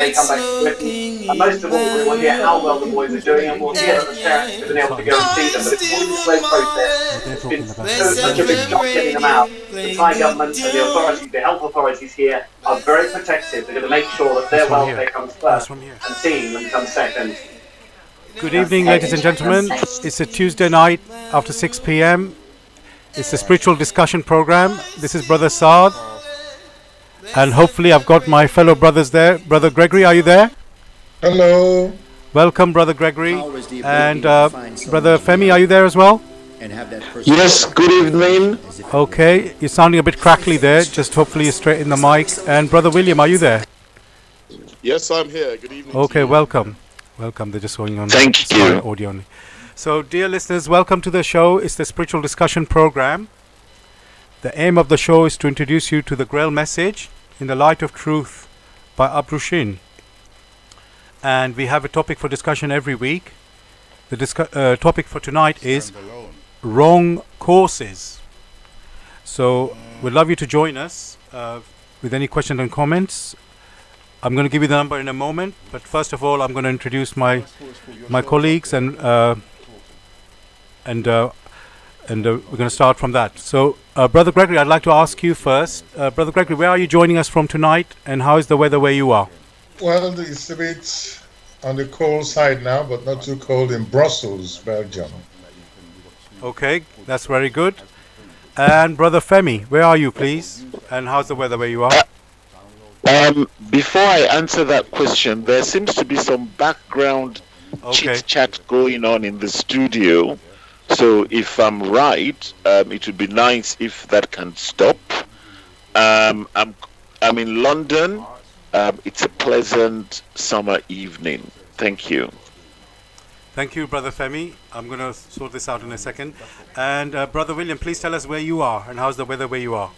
they come back to Britain. And most of all, we will hear how well the boys are doing, and we'll hear that the parents have been able to go and see them. But it's been a slow process. It's been such a big shock getting them out. The Thai government and the authorities, the health authorities here, are very protective. They're going to make sure that their welfare comes first, and seeing them comes second. Good evening, ladies and gentlemen. It's a Tuesday night after 6 p.m. It's a spiritual discussion program. This is Brother Sard, and hopefully I've got my fellow brothers there. Brother Gregory, are you there? Hello. Welcome, Brother Gregory. And Brother Femi, are you there as well? Yes, good evening. Okay, you're sounding a bit crackly there. Just hopefully you're straight in the mic. And Brother William, are you there? Yes, I'm here. Good evening. Okay, welcome. Welcome. They're just going on. Thank you. Audio only. So, dear listeners, welcome to the show. It's the spiritual discussion program. The aim of the show is to introduce you to the Grail message in the light of truth by Abrushin. And we have a topic for discussion every week. The topic for tonight is wrong courses. So, we'd love you to join us with any questions and comments. I'm going to give you the number in a moment, but first of all, I'm going to introduce my colleagues, and we're going to start from that. So, Brother Gregory, I'd like to ask you first. Brother Gregory, where are you joining us from tonight, and how is the weather where you are? Well, it's a bit on the cold side now, but not too cold in Brussels, Belgium. Okay, that's very good. And Brother Femi, where are you, please? And how's the weather where you are? Before I answer that question, there seems to be some background chit-chat going on in the studio. So if I'm right, it would be nice if that can stop. I'm in London. It's a pleasant summer evening. Thank you. Thank you, Brother Femi. I'm going to sort this out in a second. And Brother William, please tell us where you are and how's the weather where you are.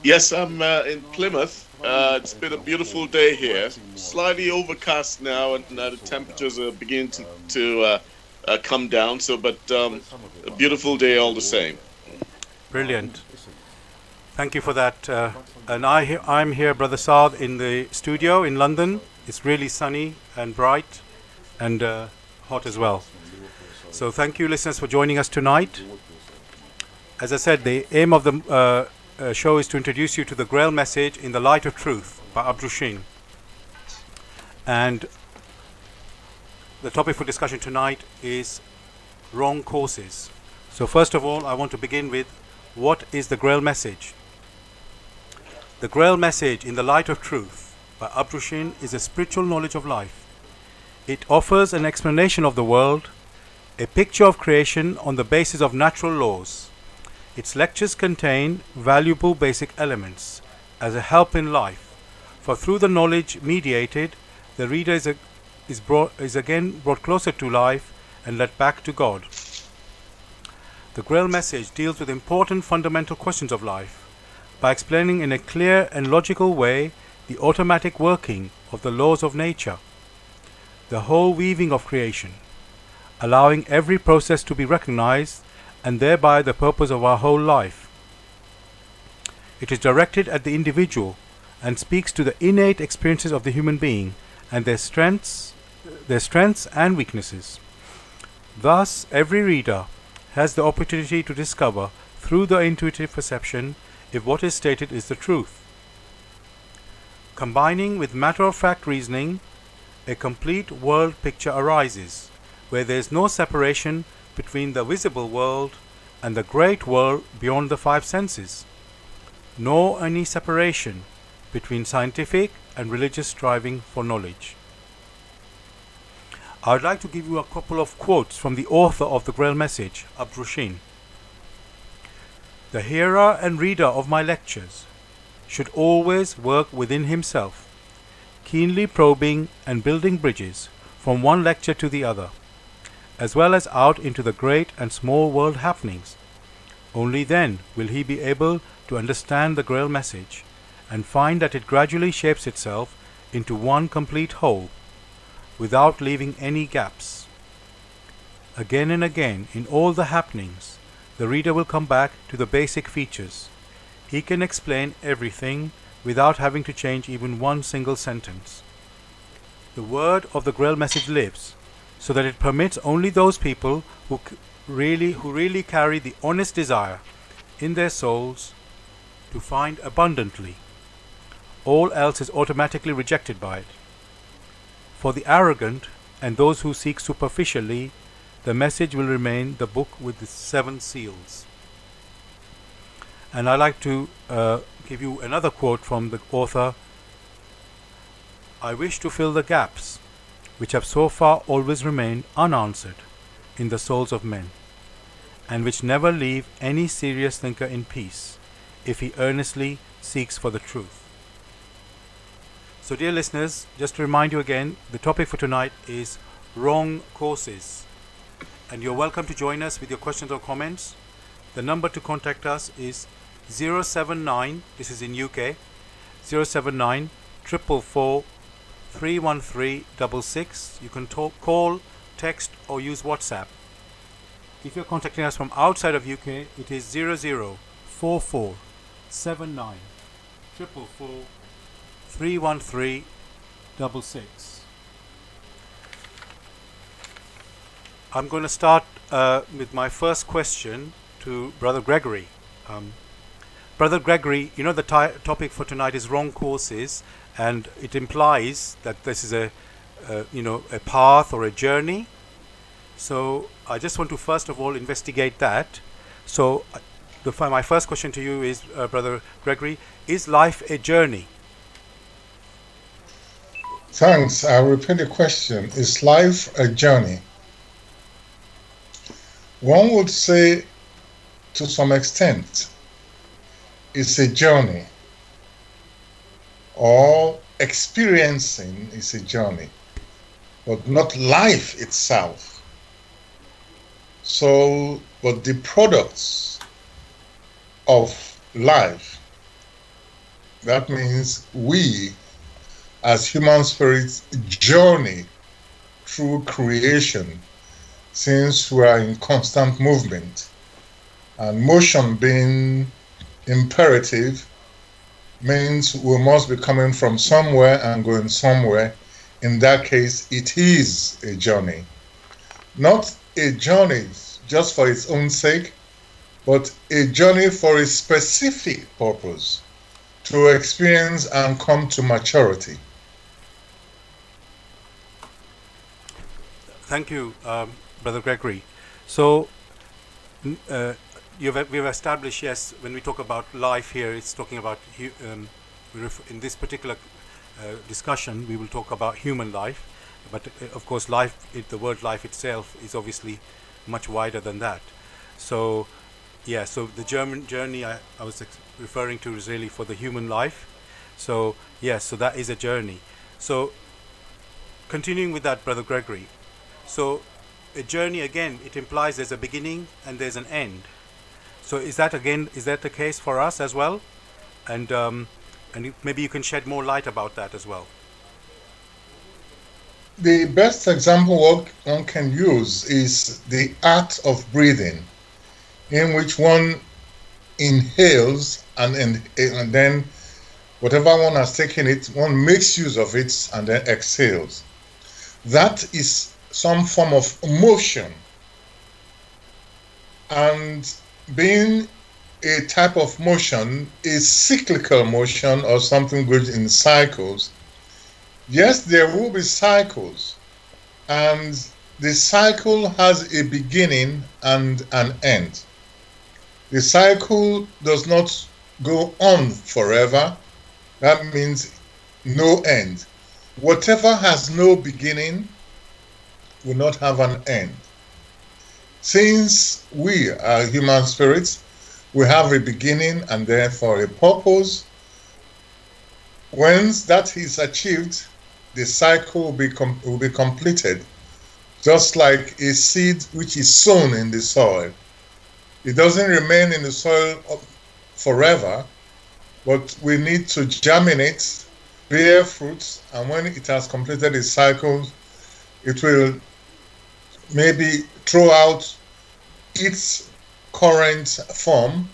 Yes, I'm in Plymouth. It's been a beautiful day here. Slightly overcast now, and the temperatures are beginning to come down. So, but a beautiful day all the same. Brilliant. Thank you for that. And I'm here, Brother Sard, in the studio in London. It's really sunny and bright and hot as well. So thank you, listeners, for joining us tonight. As I said, the aim of the show is to introduce you to the Grail message in the light of truth by Abrushin. And the topic for discussion tonight is wrong courses. So first of all, I want to begin with what is the Grail message? The Grail message in the light of truth by Abrushin is a spiritual knowledge of life. It offers an explanation of the world, a picture of creation on the basis of natural laws. Its lectures contain valuable basic elements as a help in life, for through the knowledge mediated, the reader is again brought closer to life and led back to God. The Grail message deals with important fundamental questions of life by explaining in a clear and logical way the automatic working of the laws of nature, the whole weaving of creation, allowing every process to be recognized and thereby the purpose of our whole life. It is directed at the individual and speaks to the innate experiences of the human being and their strengths and weaknesses. Thus, every reader has the opportunity to discover through the intuitive perception if what is stated is the truth. Combining with matter-of-fact reasoning, a complete world picture arises, where there is no separation between the visible world and the great world beyond the five senses, nor any separation between scientific and religious striving for knowledge. I would like to give you a couple of quotes from the author of the Grail message, Abrushin. The hearer and reader of my lectures should always work within himself, keenly probing and building bridges from one lecture to the other, as well as out into the great and small world happenings. Only then will he be able to understand the Grail message and find that it gradually shapes itself into one complete whole, without leaving any gaps. Again and again, in all the happenings, the reader will come back to the basic features. He can explain everything without having to change even one single sentence. The word of the Grail message lives, so that it permits only those people who really carry the honest desire in their souls to find abundantly. All else is automatically rejected by it. For the arrogant and those who seek superficially, the message will remain the book with the 7 seals. And I like to give you another quote from the author. I wish to fill the gaps which have so far always remained unanswered in the souls of men, and which never leave any serious thinker in peace if he earnestly seeks for the truth. So dear listeners, just to remind you again, the topic for tonight is wrong courses, and you're welcome to join us with your questions or comments. The number to contact us is 079, this is in UK, 079 444 31366. You can call, text or use WhatsApp. If you're contacting us from outside of UK, it is 0044 79 444 31366. I'm going to start with my first question to Brother Gregory. Brother Gregory, you know the topic for tonight is wrong courses, and it implies that this is a path or a journey. So I just want to first of all investigate that. So my first question to you is, Brother Gregory, is life a journey? Thanks. I'll repeat the question. Is life a journey? One would say, to some extent, it's a journey, or experiencing is a journey, but not life itself. So, but the products of life, that means we as human spirits journey through creation, since we are in constant movement, and motion being imperative means we must be coming from somewhere and going somewhere. In that case, it is a journey. Not a journey just for its own sake, but a journey for a specific purpose, to experience and come to maturity. Thank you, Brother Gregory. So, we've established, yes, when we talk about life here, it's talking about, in this particular discussion, we will talk about human life. But of course, the word life itself is obviously much wider than that. So, yeah, so the German journey I was referring to is really for the human life. So, yes, so that is a journey. So, continuing with that, Brother Gregory. So, a journey, again, it implies there's a beginning and there's an end. So is that the case for us as well? And maybe you can shed more light about that as well. The best example one can use is the art of breathing, in which one inhales and then whatever one has taken it, one makes use of it and then exhales. That is some form of motion. And being a type of motion is cyclical motion, or something goes in cycles. Yes, there will be cycles, and the cycle has a beginning and an end. The cycle does not go on forever. That means no end. Whatever has no beginning will not have an end. Since we are human spirits, we have a beginning and therefore a purpose. Once that is achieved, the cycle will be completed. Just like a seed which is sown in the soil. It doesn't remain in the soil forever, but we need to germinate, bear fruits, and when it has completed its cycle, it will maybe throw out its current form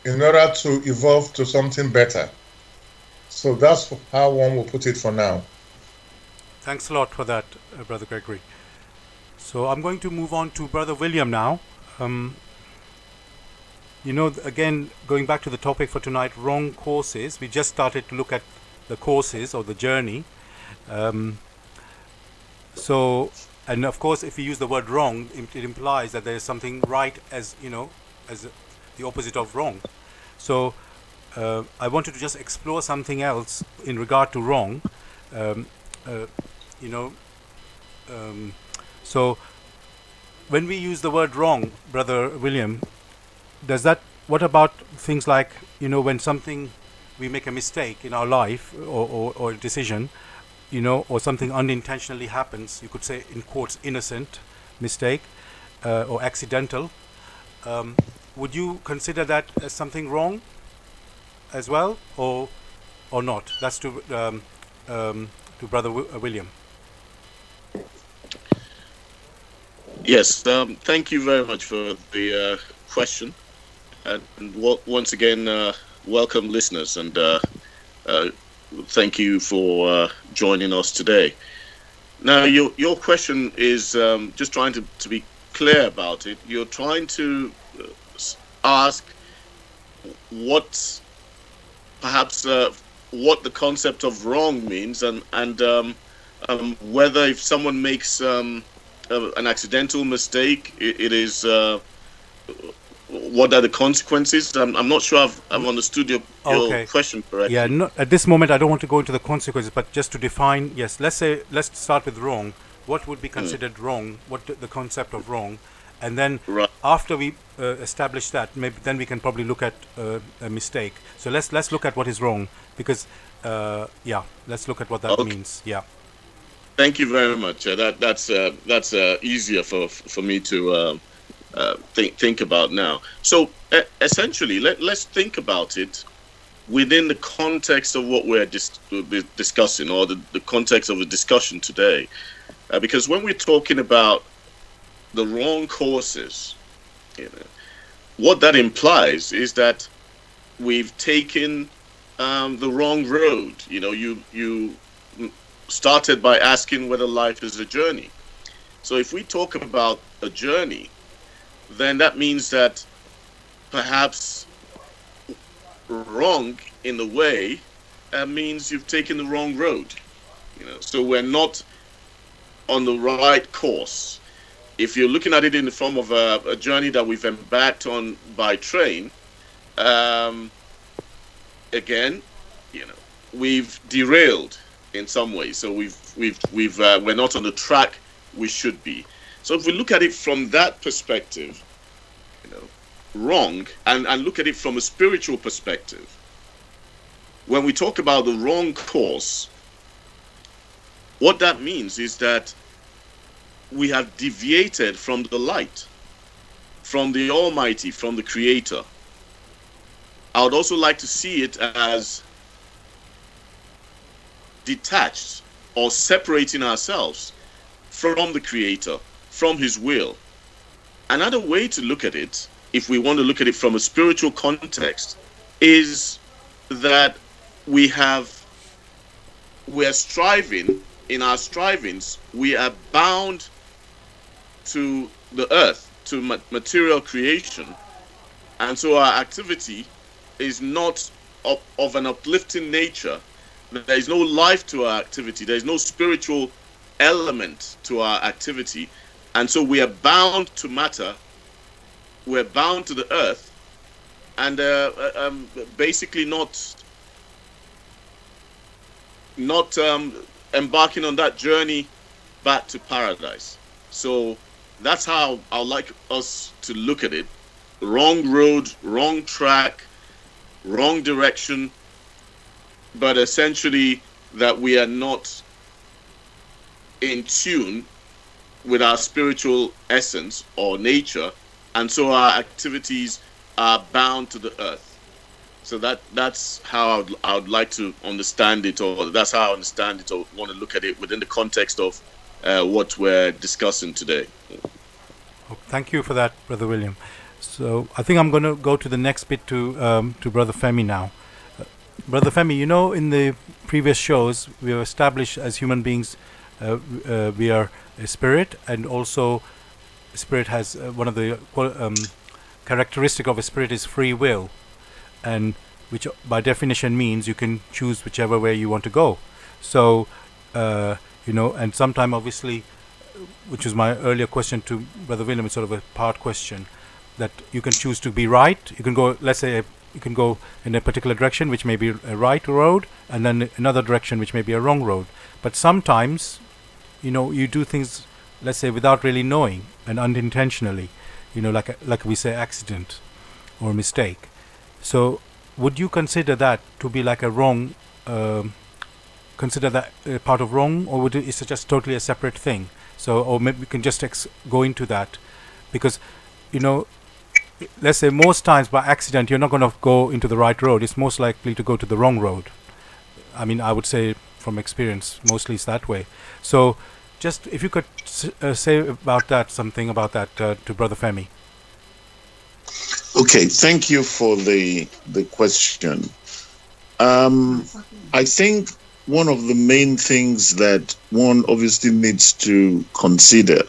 in order to evolve to something better. So that's how one will put it for now. Thanks a lot for that, Brother Gregory. So I'm going to move on to Brother William now. You know, again, going back to the topic for tonight, wrong courses. We just started to look at the courses or the journey. And of course, if we use the word wrong, it implies that there is something right as, you know, as the opposite of wrong. So I wanted to just explore something else in regard to wrong. So when we use the word wrong, Brother William, what about things like, you know, when we make a mistake in our life or a decision, you know, or something unintentionally happens, you could say in quotes, innocent mistake or accidental, would you consider that as something wrong as well, or not? That's to Brother William. Yes, thank you very much for the question, and once again, welcome listeners, and thank you for joining us today. Now, your question is just trying to be clear about it. You're trying to ask what perhaps what the concept of wrong means, and whether if someone makes an accidental mistake, it is what are the consequences? I'm not sure I've understood your question correctly. Yeah, at this moment I don't want to go into the consequences, but just to define, yes, let's start with wrong. What would be considered wrong? What the concept of wrong? And then after we establish that, maybe then we can probably look at a mistake. So let's look at what is wrong, because let's look at what that means. Yeah. Thank you very much. That's easier for me to think about now. So essentially, let's think about it within the context of what we're discussing, or the context of the discussion today, because when we're talking about the wrong courses, you know, what that implies is that we've taken the wrong road. You know, you started by asking whether life is a journey. So if we talk about a journey, then that means that perhaps wrong in the way means you've taken the wrong road. You know, so we're not on the right course. If you're looking at it in the form of a journey that we've embarked on by train, again, you know, we've derailed in some ways. So we're not on the track we should be. So if we look at it from that perspective, you know, wrong, and look at it from a spiritual perspective, when we talk about the wrong course, what that means is that we have deviated from the light, from the Almighty, from the Creator. I would also like to see it as detached or separating ourselves from the Creator, from His will. Another way to look at it, if we want to look at it from a spiritual context, is that we are striving, in our strivings, we are bound to the earth, to material creation, and so our activity is not of an uplifting nature. There is no life to our activity. There is no spiritual element to our activity, and so we are bound to matter. We're bound to the earth, and basically not embarking on that journey back to paradise. So that's how I'd like us to look at it. Wrong road, wrong track, wrong direction, but essentially that we are not in tune with our spiritual essence or nature, and so our activities are bound to the earth. So that's how I would like to understand it, or that's how I understand it, or want to look at it within the context of what we're discussing today. Thank you for that, Brother William. So I think I'm going to go to the next bit to Brother Femi now. Brother Femi, you know, in the previous shows, we have established as human beings, we are a spirit, and also spirit has one of the characteristic of a spirit is free will, and which by definition means you can choose whichever way you want to go. So, you know, and sometime obviously, which was my earlier question to Brother William, it's sort of a part question, that you can choose to be right. You can go, let's say, you can go in a particular direction, which may be a right road, and then another direction, which may be a wrong road. But sometimes, you know, you do things, let's say, without really knowing and unintentionally, you know, like we say, accident or mistake. So, would you consider that to be like a wrong? Consider that part of wrong, or would is it just totally a separate thing? So, or maybe we can just go into that, because, you know, let's say most times by accident you're not going to go into the right road. It's most likely to go to the wrong road. I mean, I would say from experience, mostly it's that way. So, just if you could say about that, something about that to Brother Femi. Okay, thank you for the question. I think one of the main things that one obviously needs to consider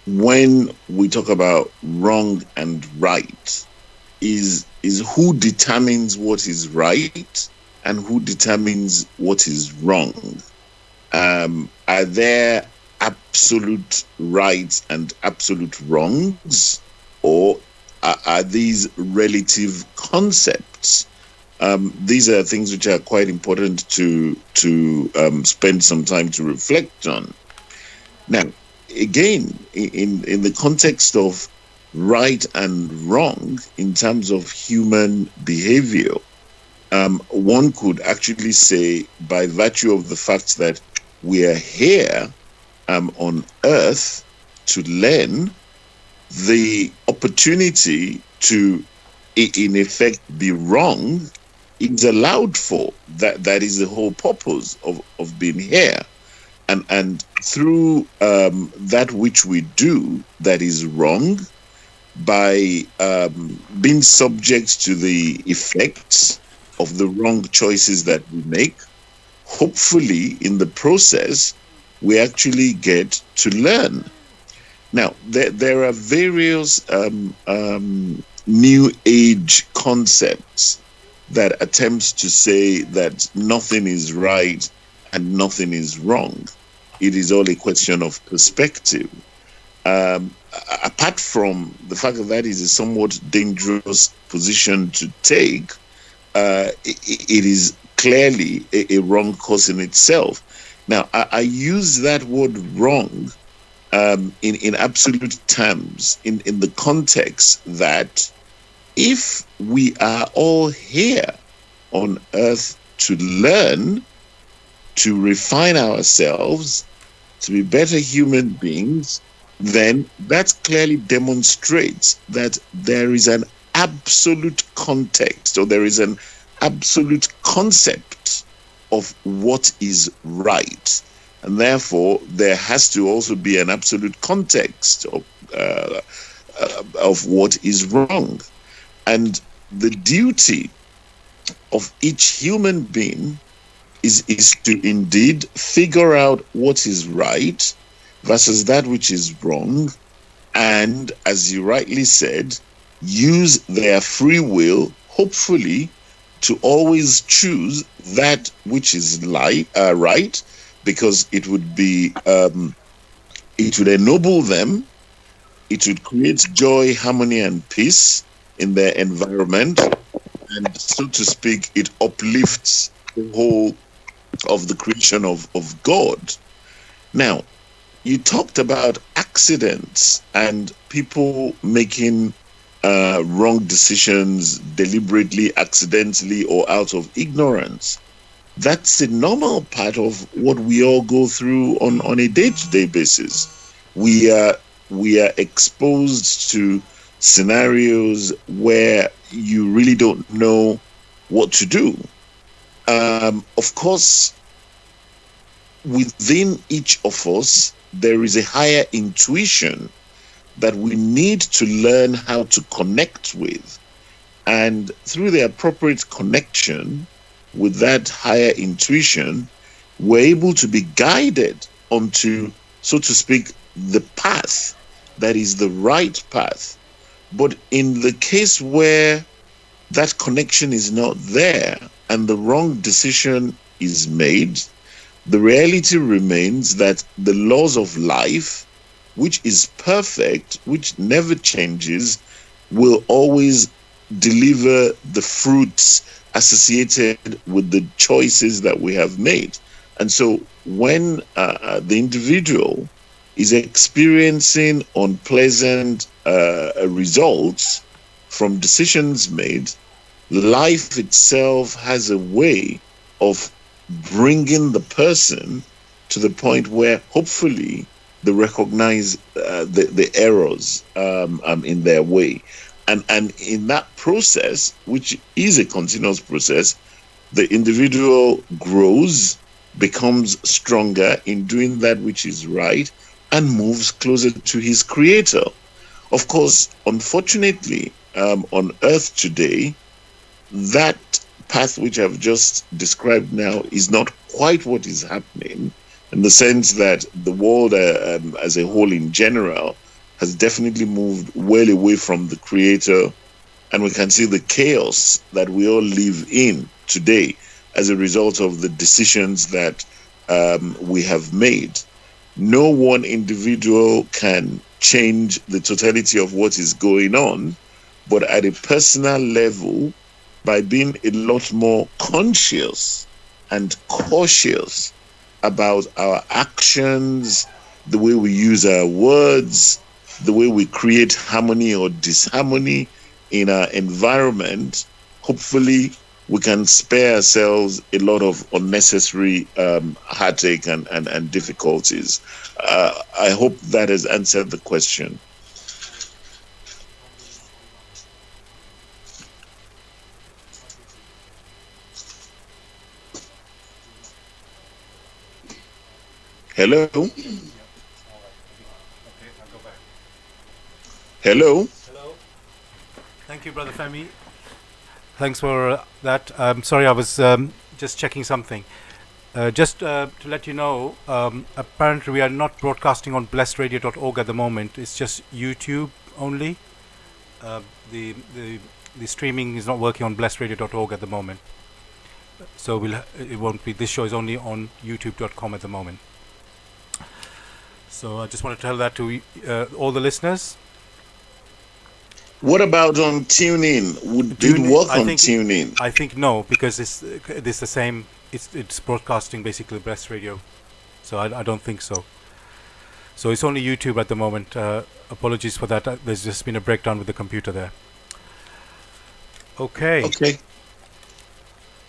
when we talk about wrong and right is who determines what is right and who determines what is wrong. Are there absolute rights and absolute wrongs, or are these relative concepts? These are things which are quite important to spend some time to reflect on. Now, again, in the context of right and wrong in terms of human behavior, one could actually say, by virtue of the fact that we are here on earth to learn, the opportunity to, in effect, be wrong is allowed for. That is the whole purpose of being here. And through that which we do that is wrong, by being subject to the effects of the wrong choices that we make, hopefully in the process, we actually get to learn. Now, there are various new age concepts that attempts to say that nothing is right and nothing is wrong. It is all a question of perspective. Apart from the fact that that is a somewhat dangerous position to take, it is clearly a wrong cause in itself. Now, I use that word wrong in absolute terms, in the context that if we are all here on earth to learn, to refine ourselves, to be better human beings, then that clearly demonstrates that there is an absolute context, or there is an absolute concept of what is right. And therefore, there has to also be an absolute context of what is wrong. And the duty of each human being is to indeed figure out what is right versus that which is wrong, and, as you rightly said, use their free will, hopefully, to always choose that which is right, because it would be it would ennoble them, it would create joy, harmony, and peace in their environment, and, so to speak, it uplifts the whole of the creation of God. Now, you talked about accidents and people making wrong decisions deliberately, accidentally, or out of ignorance. That's a normal part of what we all go through on a day-to-day basis. We are exposed to scenarios where you really don't know what to do. Of course, within each of us, there is a higher intuition that we need to learn how to connect with. And through the appropriate connection, with that higher intuition, we're able to be guided onto, so to speak, the path that is the right path. But in the case where that connection is not there and the wrong decision is made, the reality remains that the laws of life, which is perfect, which never changes, will always deliver the fruits associated with the choices that we have made. And so when the individual is experiencing unpleasant results from decisions made, life itself has a way of bringing the person to the point where hopefully they recognize the errors in their way. And in that process, which is a continuous process, the individual grows, becomes stronger in doing that which is right, and moves closer to his creator. Of course, unfortunately, on Earth today, that path which I've just described now is not quite what is happening, in the sense that the world as a whole in general has definitely moved well away from the creator, and we can see the chaos that we all live in today as a result of the decisions that we have made. No one individual can change the totality of what is going on, but at a personal level, by being a lot more conscious and cautious about our actions, the way we use our words, the way we create harmony or disharmony in our environment, hopefully we can spare ourselves a lot of unnecessary heartache and difficulties. I hope that has answered the question. Hello? Hello? Hello. Thank you, Brother Femi. Thanks for that. I'm sorry, I was just checking something. Just to let you know, apparently we are not broadcasting on blessedradio.org at the moment. It's just YouTube only. The streaming is not working on blessedradio.org at the moment. So it won't be. This show is only on youtube.com at the moment. So I just want to tell that to all the listeners. What about on TuneIn? Would it work on TuneIn? I think no, because it's the same. It's broadcasting basically Blessed Radio, so I don't think so. So it's only YouTube at the moment. Apologies for that. There's just been a breakdown with the computer there. Okay. Okay.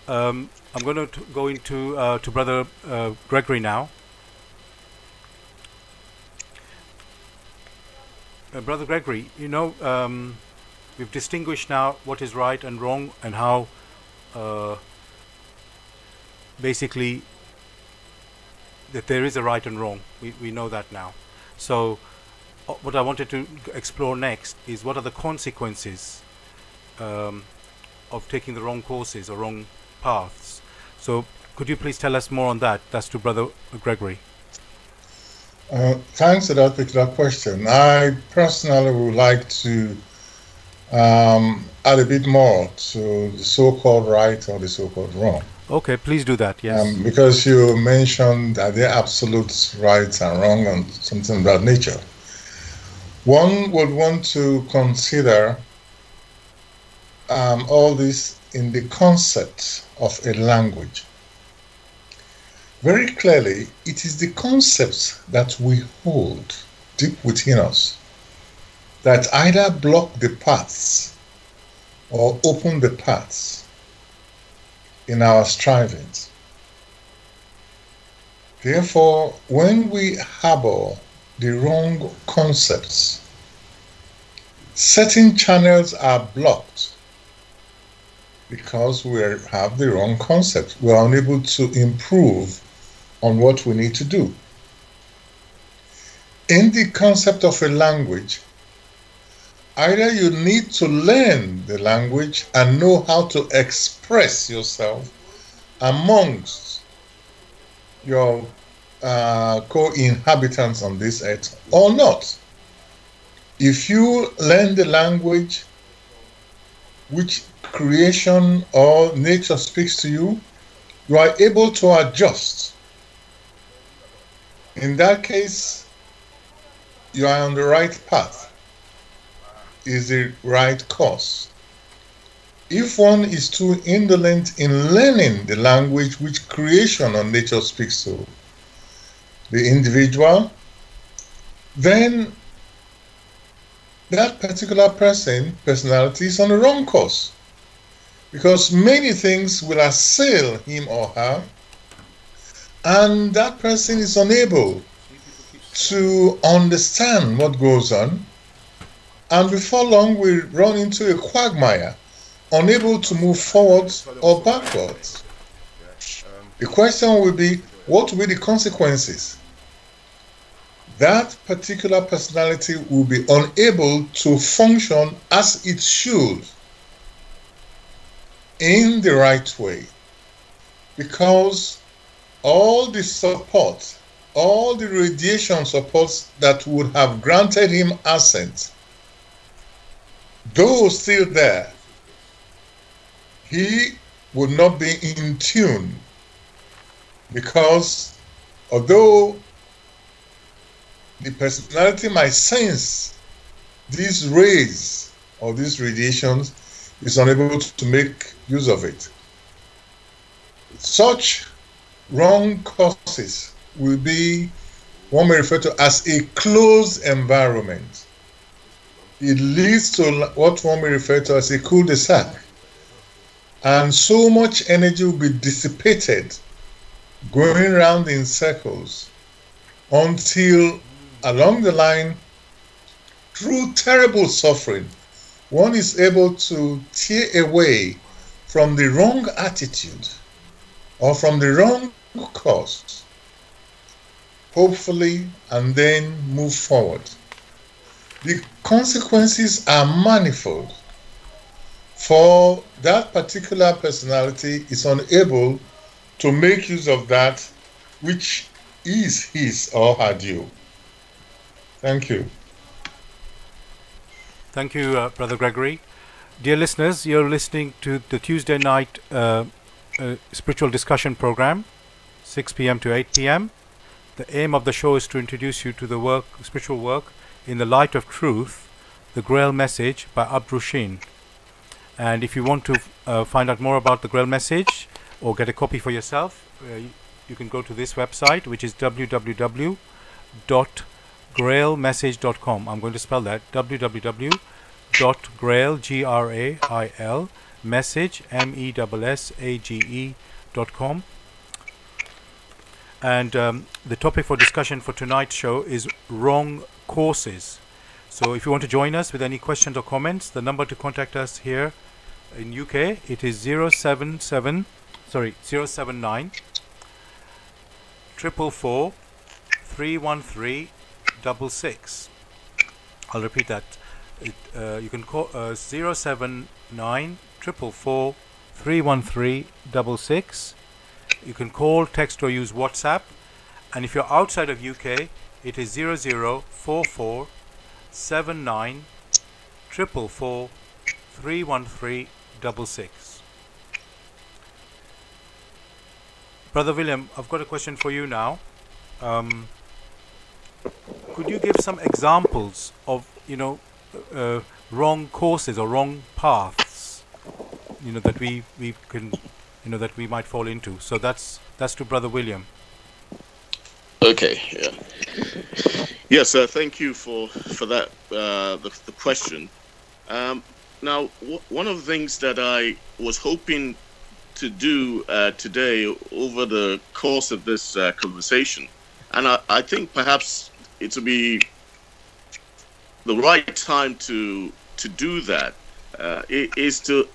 I'm going to go into to Brother Gregory now. Brother Gregory, you know, we've distinguished now what is right and wrong, and how basically that there is a right and wrong. We know that now. So what I wanted to explore next is what are the consequences of taking the wrong courses or wrong paths. So could you please tell us more on that? That's to Brother Gregory. Thanks for that particular question. I personally would like to add a bit more to the so-called right or the so-called wrong. Okay, please do that, yes. Because you mentioned that there are absolute right and wrong and something of that nature. One would want to consider all this in the concept of a language. Very clearly, it is the concepts that we hold deep within us that either block the paths or open the paths in our strivings. Therefore, when we harbor the wrong concepts, certain channels are blocked because we have the wrong concept. We are unable to improve on what we need to do. In the concept of a language, either you need to learn the language and know how to express yourself amongst your co-inhabitants on this earth or not. If you learn the language which creation or nature speaks to you, you are able to adjust. In that case, you are on the right path, is the right course. If one is too indolent in learning the language which creation or nature speaks to the individual, then that particular personality is on the wrong course, because many things will assail him or her, and that person is unable to understand what goes on, and before long we run into a quagmire, unable to move forwards or backwards. The question will be, what will be the consequences? That particular personality will be unable to function as it should in the right way, because all the support, all the radiation supports that would have granted him assent, though still there, he would not be in tune, because although the personality might sense these rays or these radiations, is unable to make use of it. Such wrong causes will be what we refer to as a closed environment. It leads to what one may refer to as a cul-de-sac. And so much energy will be dissipated, going around in circles, until along the line, through terrible suffering, one is able to tear away from the wrong attitude or from the wrong course, hopefully, and then move forward. The consequences are manifold, for that particular personality is unable to make use of that which is his or her due. Thank you. Thank you, Brother Gregory. Dear listeners, you're listening to the Tuesday night spiritual discussion program, 6 p.m. to 8 p.m. The aim of the show is to introduce you to the spiritual work in the light of truth, the Grail message by Abdrushin. And if you want to find out more about the Grail message or get a copy for yourself, you can go to this website, which is www.grailmessage.com. I'm going to spell that, www.grail, G-R-A-I-L, message, M-E-S-S-A-G-E.com. And the topic for discussion for tonight's show is wrong courses. So if you want to join us with any questions or comments, the number to contact us here in UK, it is 079 444 313 66. I'll repeat that. You can call 079 444 313 66. You can call, text or use WhatsApp, and if you're outside of UK, it is 0044 79 444 313 66. Brother William, I've got a question for you now. Could you give some examples of, wrong courses or wrong paths, that we can, that we might fall into? So that's to Brother William. Okay. Yeah. Yes. Thank you for that. The question. Now, one of the things that I was hoping to do today over the course of this conversation, and I think perhaps it will be the right time to do that, is to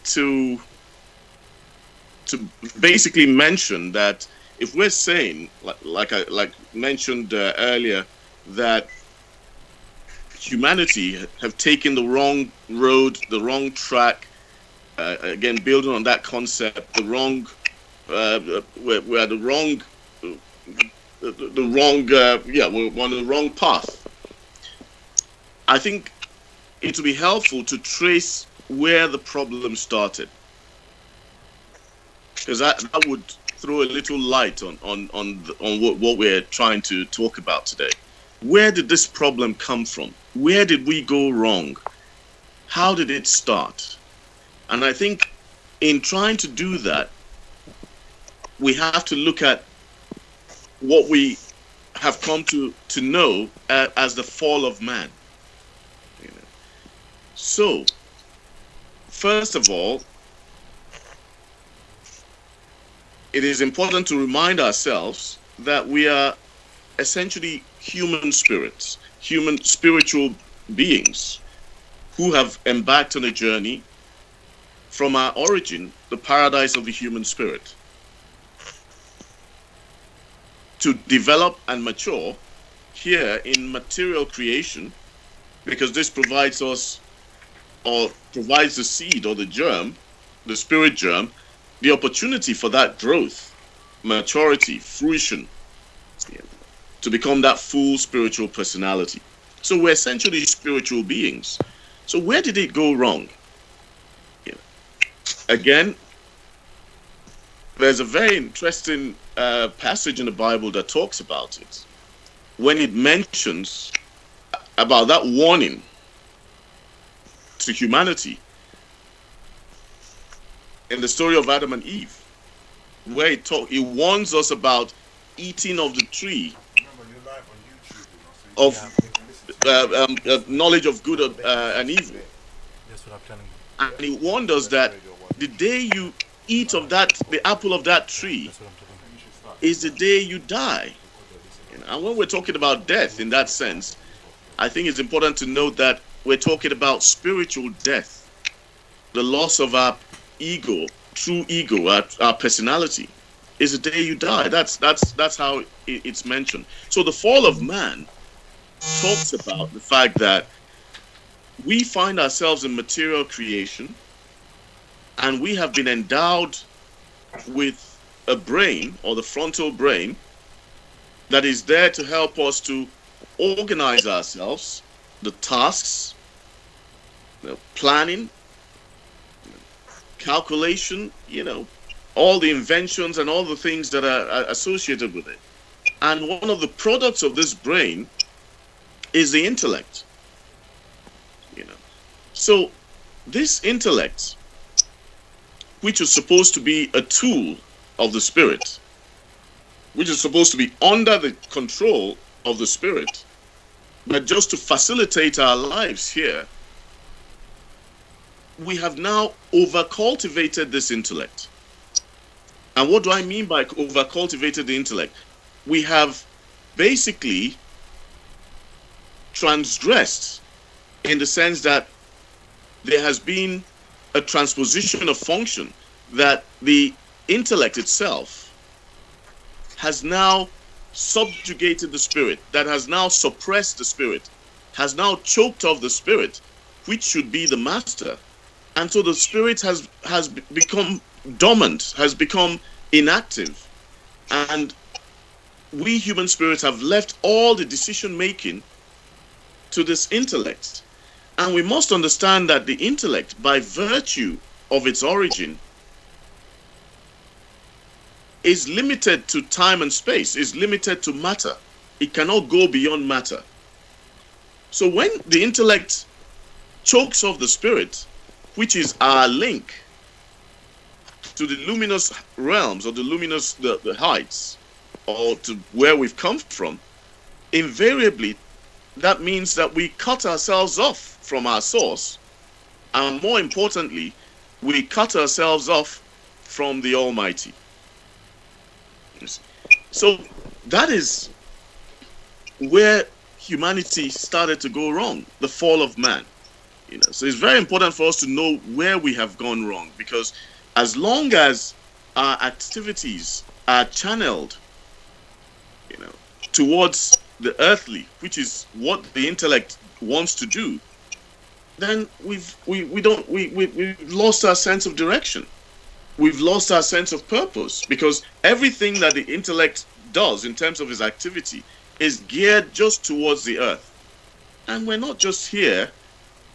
basically mention that if we're saying, like I mentioned earlier, that humanity have taken the wrong road, the wrong track, again building on that concept, the wrong we're at the wrong, we're on the wrong path. I think it would be helpful to trace where the problem started, because that would throw a little light on what we're trying to talk about today. Where did this problem come from? Where did we go wrong? How did it start? And I think in trying to do that, we have to look at what we have come to know as the fall of man. You know. So, first of all, it is important to remind ourselves that we are essentially human spirits, human spiritual beings who have embarked on a journey from our origin, the paradise of the human spirit, to develop and mature here in material creation, because this provides us, or provides the seed or the germ, the spirit germ, the opportunity for that growth, maturity, fruition, to become that full spiritual personality. So we're essentially spiritual beings. So where did it go wrong? Again, there's a very interesting passage in the Bible that talks about it, when it mentions about that warning to humanity in the story of Adam and Eve, where it warns us about eating of the tree of knowledge of good and evil. And he warned us that the day you eat of that, the apple of that tree, is the day you die. And when we're talking about death in that sense, I think it's important to note that we're talking about spiritual death, the loss of our ego, true ego, our personality, is the day you die. That's how it's mentioned. So the fall of man talks about the fact that we find ourselves in material creation, and we have been endowed with a brain, or the frontal brain, that is there to help us to organize ourselves, the tasks, planning, calculation, all the inventions and all the things that are associated with it. And one of the products of this brain is the intellect. So this intellect, which is supposed to be a tool of the spirit, which is supposed to be under the control of the spirit, but just to facilitate our lives here, we have now over-cultivated this intellect. And what do I mean by over-cultivated the intellect? We have basically transgressed, in the sense that there has been a transposition of function, that the intellect itself has now subjugated the spirit, that has now suppressed the spirit, has now choked off the spirit, which should be the master. And so the spirit has become dormant, has become inactive. And we human spirits have left all the decision making to this intellect. And we must understand that the intellect, by virtue of its origin, is limited to time and space, is limited to matter. It cannot go beyond matter. So when the intellect chokes off the spirit, which is our link to the luminous realms, or the luminous, the heights, or to where we've come from, invariably that means that we cut ourselves off from our source, and more importantly, we cut ourselves off from the Almighty. So that is where humanity started to go wrong, the fall of man. So it's very important for us to know where we have gone wrong, because as long as our activities are channeled, towards the earthly, which is what the intellect wants to do, then we've lost our sense of direction. we've lost our sense of purpose, because everything that the intellect does in terms of its activity is geared just towards the earth. And we're not just here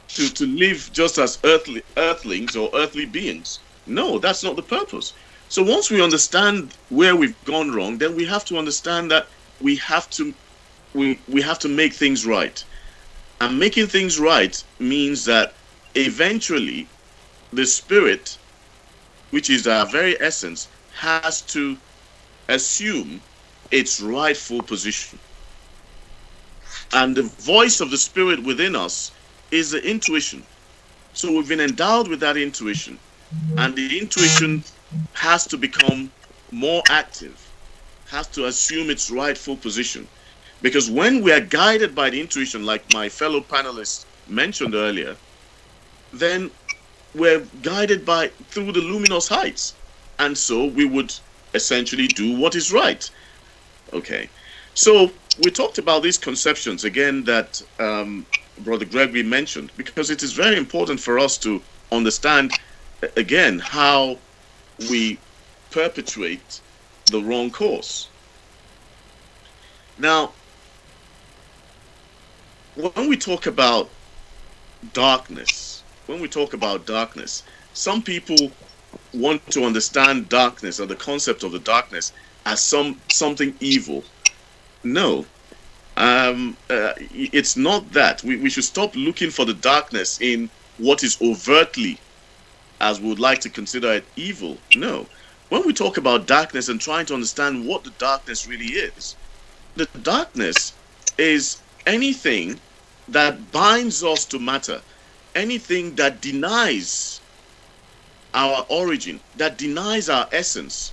to live just as earthlings or earthly beings. No, that's not the purpose. So once we understand where we've gone wrong, then we have to understand that we have to make things right. And making things right means that eventually the spirit, which is our very essence, has to assume its rightful position. And the voice of the spirit within us is the intuition. So we've been endowed with that intuition, and the intuition has to become more active, has to assume its rightful position. Because when we are guided by the intuition, like my fellow panelists mentioned earlier, then we're guided through the luminous heights. And so we would essentially do what is right. Okay. So we talked about these conceptions again that Brother Gregory mentioned, because it is very important for us to understand again how we perpetuate the wrong course. Now, when we talk about darkness, some people want to understand darkness or the concept of the darkness as something evil. No, it's not that. We should stop looking for the darkness in what is overtly, as we would like to consider it, evil. No. When we talk about darkness and trying to understand what the darkness really is, the darkness is anything that binds us to matter, anything that denies our origin, that denies our essence,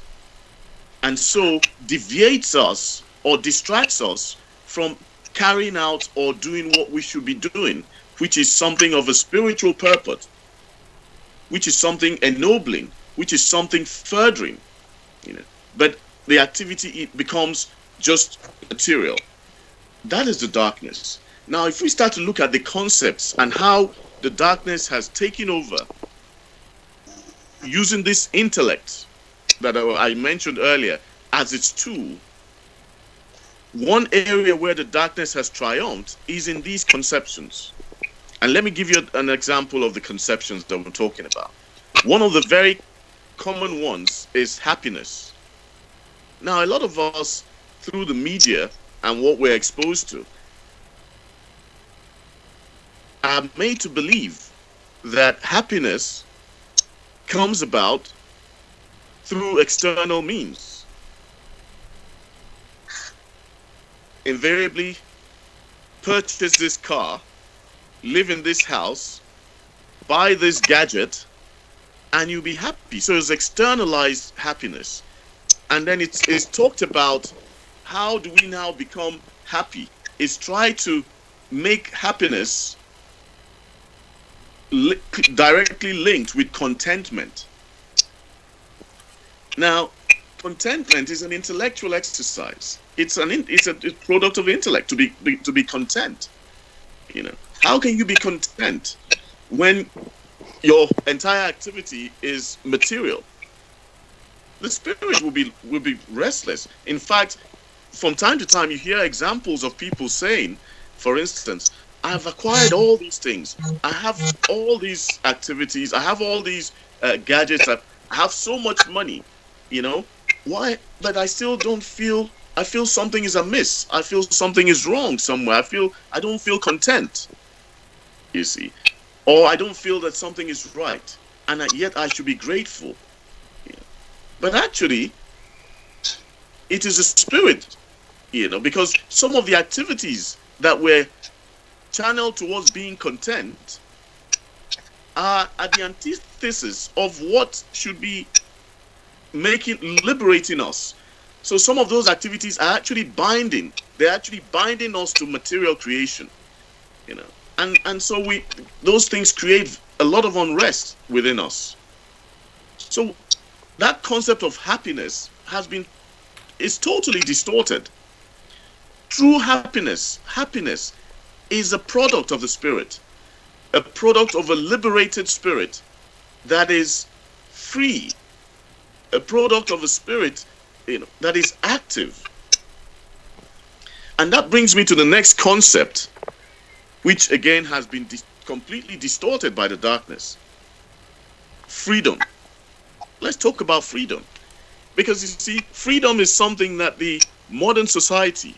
and so deviates us or distracts us from carrying out or doing what we should be doing, which is something of a spiritual purpose, which is something ennobling, which is something furthering, but the activity, it becomes just material. That is the darkness. Now, if we start to look at the concepts and how the darkness has taken over, using this intellect that I mentioned earlier as its tool, one area where the darkness has triumphed is in these conceptions. And let me give you an example of the conceptions that we're talking about. One of the very common ones is happiness. Now, a lot of us, through the media and what we're exposed to, are made to believe that happiness comes about through external means. Invariably, purchase this car, live in this house, buy this gadget, and you'll be happy. So it's externalized happiness. And then it's talked about how do we now become happy. It's try to make happiness directly linked with contentment. Now, contentment is an intellectual exercise. It's a product of intellect to be content. How can you be content when your entire activity is material? The spirit will be restless. In fact, from time to time, you hear examples of people saying, for instance, I've acquired all these things. I have all these activities. I have all these gadgets. I have so much money. Why? But I still don't feel. I feel something is amiss. I feel something is wrong somewhere. I don't feel content. You see, or I don't feel that something is right, and yet I should be grateful. But actually, it is a spirit, because some of the activities that we're channeled towards being content are at the antithesis of what should be liberating us. So some of those activities are actually binding. They're actually binding us to material creation, and so those things create a lot of unrest within us. So that concept of happiness is totally distorted. True happiness is a product of the spirit, a product of a liberated spirit that is free a product of a spirit, that is active. And that brings me to the next concept, which again has been completely distorted by the darkness. Freedom. Let's talk about freedom. Because you see, freedom is something that the modern society,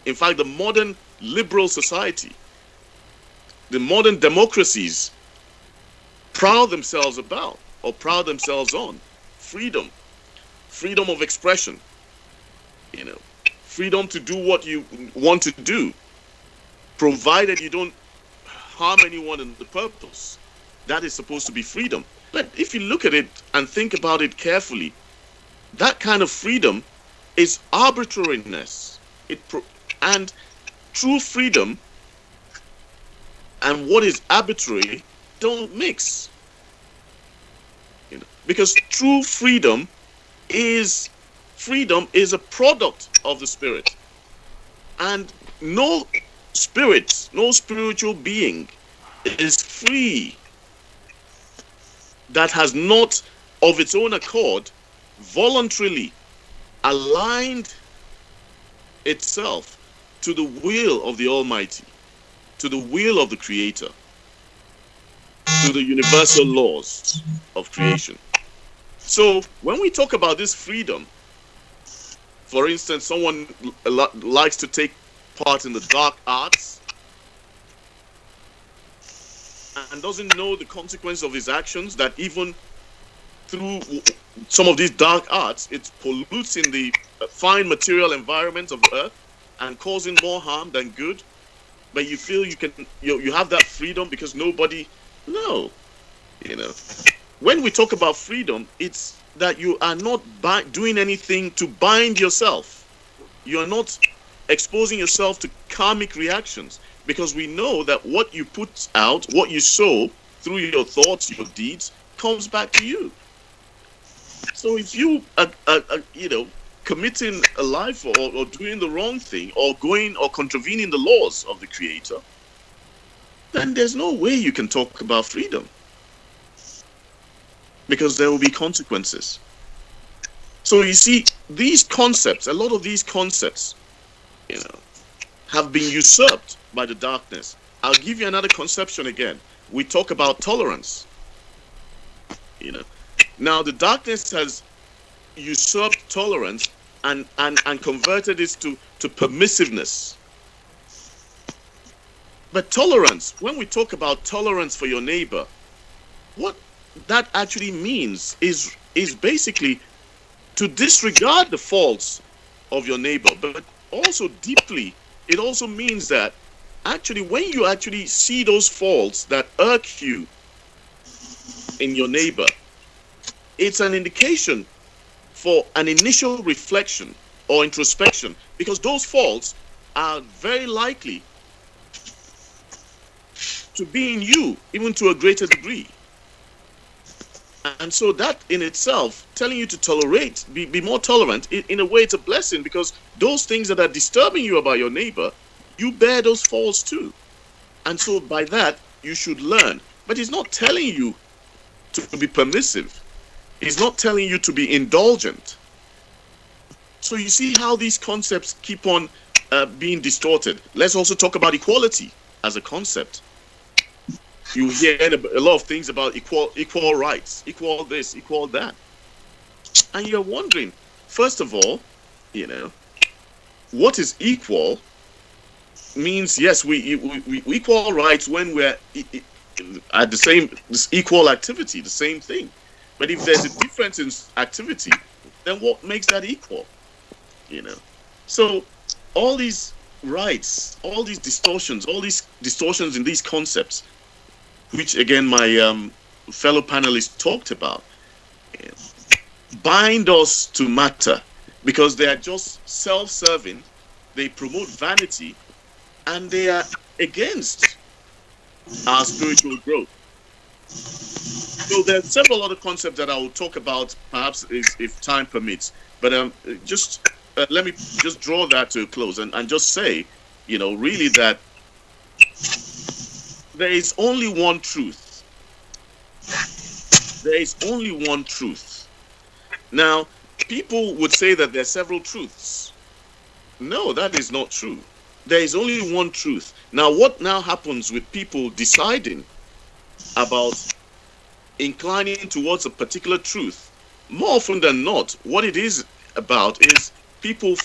in fact, the modern liberal society, the modern democracies proud themselves about, or proud themselves on. Freedom. Freedom of expression. Freedom to do what you want to do, provided you don't harm anyone in the purpose. That is supposed to be freedom. But if you look at it and think about it carefully, that kind of freedom is arbitrariness. And true freedom and what is arbitrary don't mix. Because true freedom is a product of the spirit. And no spirit, no spiritual being is free that has not of its own accord voluntarily aligned itself to the will of the Almighty, to the will of the Creator, to the universal laws of creation. So when we talk about this freedom, for instance, someone likes to take part in the dark arts and doesn't know the consequence of his actions, that even through some of these dark arts, it pollutes in the fine material environment of the earth and causing more harm than good. But you feel you have that freedom because nobody, no, When we talk about freedom, it's that you are not doing anything to bind yourself. You are not exposing yourself to karmic reactions, because we know that what you put out, what you sow through your thoughts, your deeds, comes back to you. So if you are committing a life or doing the wrong thing, or going or contravening the laws of the Creator, then there's no way you can talk about freedom, because there will be consequences. So you see, these concepts, a lot of these concepts, have been usurped by the darkness. I'll give you another conception again. We talk about tolerance. Now the darkness has usurped tolerance and converted it to permissiveness. But tolerance, when we talk about tolerance for your neighbor, what that actually means is basically to disregard the faults of your neighbor. But also deeply, it also means that actually when you actually see those faults that irk you in your neighbor, it's an indication for an initial reflection or introspection, because those faults are very likely to be in you, even to a greater degree. And so that in itself, telling you to tolerate, be more tolerant, in a way it's a blessing, because those things that are disturbing you about your neighbor, you bear those faults too. And so by that, you should learn. But he's not telling you to be permissive. He's not telling you to be indulgent. So you see how these concepts keep on being distorted. Let's also talk about equality as a concept. You hear a lot of things about equal rights, equal this, equal that. And you're wondering, first of all, what is equal means, yes, we equal rights when we're at the same equal activity, the same thing. But if there's a difference in activity, then what makes that equal? So all these rights, all these distortions in these concepts, which again my fellow panelists talked about, bind us to matter, because they are just self-serving, they promote vanity, and they are against our spiritual growth. So there are several other concepts that I will talk about, perhaps if time permits. But let me just draw that to a close and just say, really that there is only one truth. There is only one truth. Now, people would say that there are several truths. No, that is not true. There is only one truth. Now, what now happens with people deciding about inclining towards a particular truth? More often than not, what it is about is people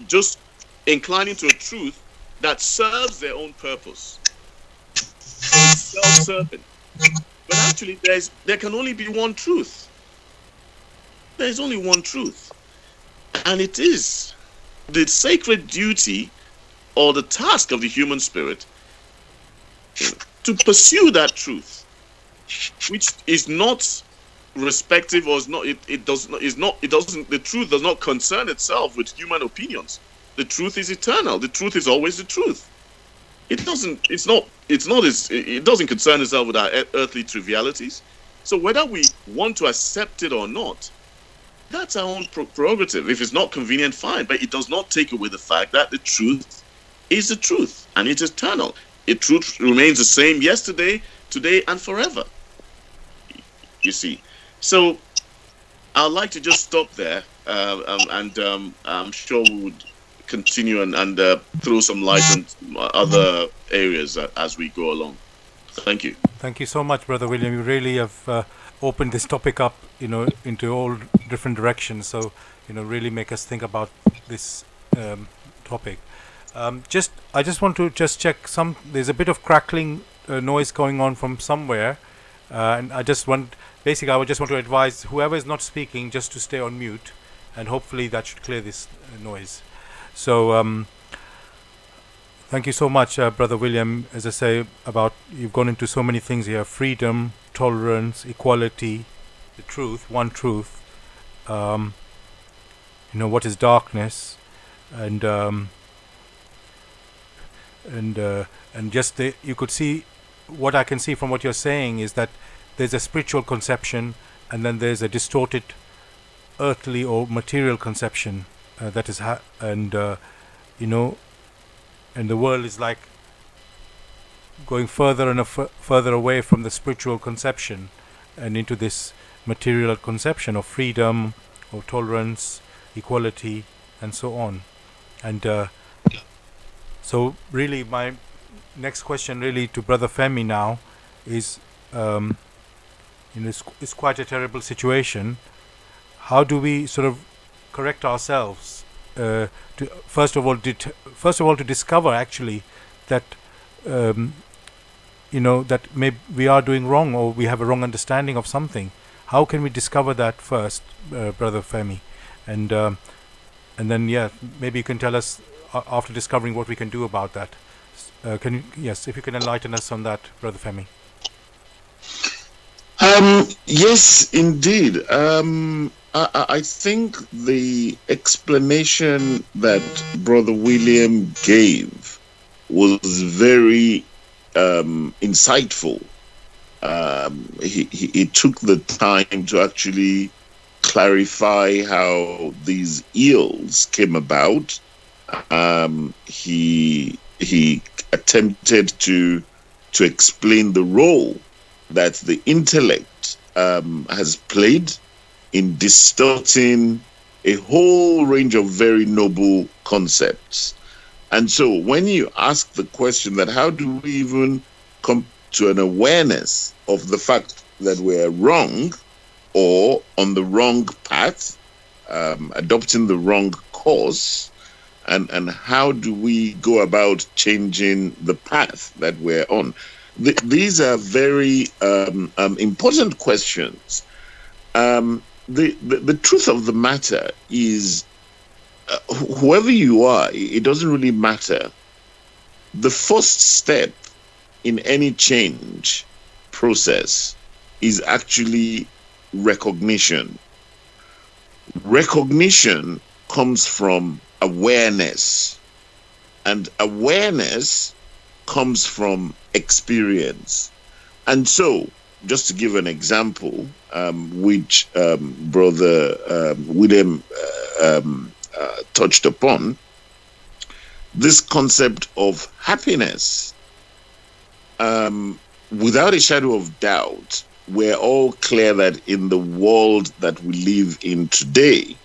just inclining to a truth that serves their own purpose. So it's self-serving. But actually, there can only be one truth. There is only one truth. And it is the sacred duty or the task of the human spirit to pursue that truth, which is not respective, or is not, the truth does not concern itself with human opinions. The truth is eternal. The truth is always the truth. It doesn't concern itself with our earthly trivialities. So whether we want to accept it or not, that's our own prerogative. If it's not convenient, fine. But it does not take away the fact that the truth is the truth, and it's eternal. The truth remains the same yesterday, today, and forever. You see. So I'd like to just stop there, and I'm sure we would continue and throw some light on other areas as we go along. Thank you. Thank you so much, Brother William. You really have opened this topic up, into all different directions. So, really make us think about this topic. I just want to check there's a bit of crackling noise going on from somewhere, and I just want to advise whoever is not speaking just to stay on mute, and hopefully that should clear this noise. So thank you so much, Brother William. As I say, you've gone into so many things here: freedom, tolerance, equality, the truth, one truth. What is darkness, and just you could see, what I can see from what you're saying is that there's a spiritual conception, and then there's a distorted earthly or material conception that is and the world is like going further and further away from the spiritual conception and into this material conception of freedom, or tolerance, equality, and so on. And so really my next question really to Brother Femi now is, it's quite a terrible situation. How do we sort of correct ourselves to first of all to discover actually that that maybe we are doing wrong, or we have a wrong understanding of something? How can we discover that first, Brother Femi? And then maybe you can tell us after discovering what we can do about that. If you can enlighten us on that, Brother Femi. Yes, indeed. I think the explanation that Brother William gave was very insightful. He took the time to actually clarify how these ills came about. He attempted to explain the role that the intellect has played in distorting a whole range of very noble concepts. And so when you ask the question that how do we even come to an awareness of the fact that we're wrong or on the wrong path, adopting the wrong course, and how do we go about changing the path that we're on? These are very important questions. The truth of the matter is, whoever you are, it doesn't really matter. The first step in any change process is actually recognition. Recognition comes from awareness, and awareness comes from experience. And so, just to give an example, which Brother William touched upon, this concept of happiness, without a shadow of doubt, we're all clear that in the world that we live in today,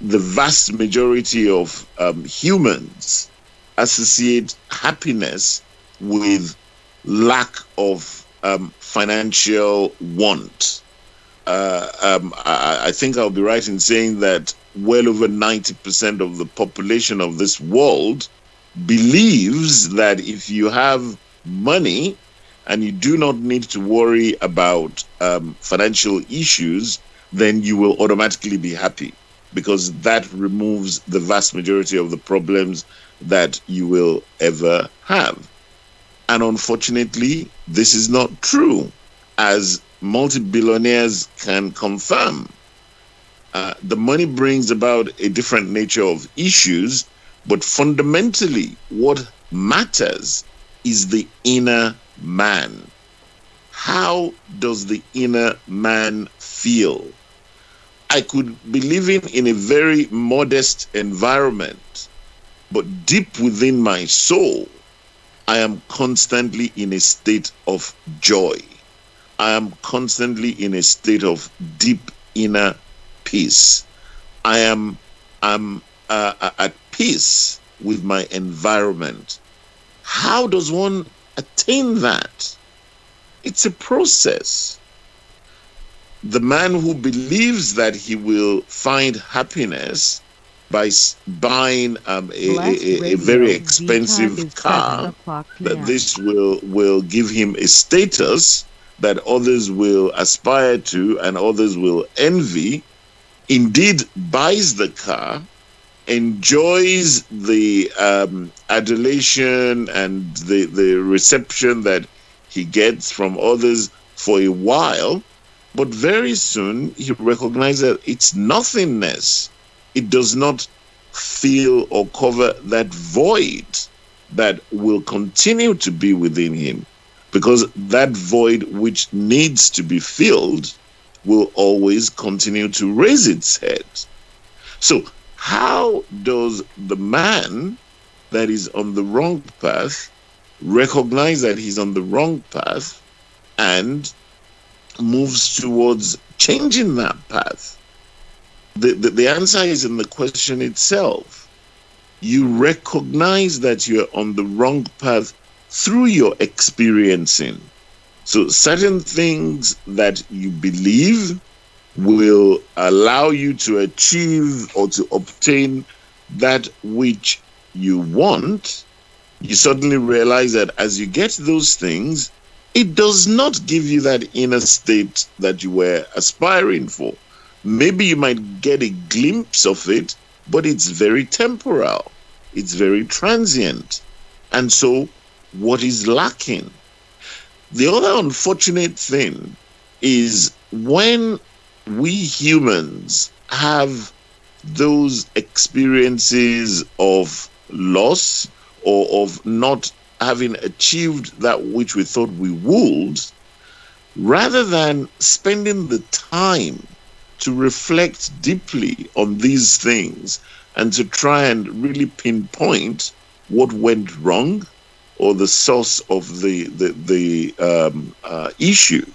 the vast majority of humans associate happiness with lack of financial want. I think I'll be right in saying that well over 90% of the population of this world believes that if you have money and you do not need to worry about financial issues, then you will automatically be happy, because that removes the vast majority of the problems that you will ever have. And unfortunately, this is not true, as multi-billionaires can confirm. The money brings about a different nature of issues, but fundamentally, what matters is the inner man. How does the inner man feel? I could be living in a very modest environment, but deep within my soul, I am constantly in a state of joy. I am constantly in a state of deep inner peace. I am at peace with my environment. How does one attain that? It's a process. The man who believes that he will find happiness by buying a very expensive car, that this will give him a status that others will aspire to and others will envy, indeed buys the car, enjoys the adulation and the reception that he gets from others for a while, but very soon he recognizes that it's nothingness. It does not fill or cover that void that will continue to be within him, because that void which needs to be filled will always continue to raise its head. So how does the man that is on the wrong path recognize that he's on the wrong path and moves towards changing that path? The answer is in the question itself. You recognize that you're on the wrong path through your experiencing. So certain things that you believe will allow you to achieve or to obtain that which you want, you suddenly realize that as you get those things, it does not give you that inner state that you were aspiring for. Maybe you might get a glimpse of it, but it's very temporal. It's very transient. And so, what is lacking? The other unfortunate thing is when we humans have those experiences of loss or of not having achieved that which we thought we would, rather than spending the time to reflect deeply on these things and to try and really pinpoint what went wrong or the source of the issue,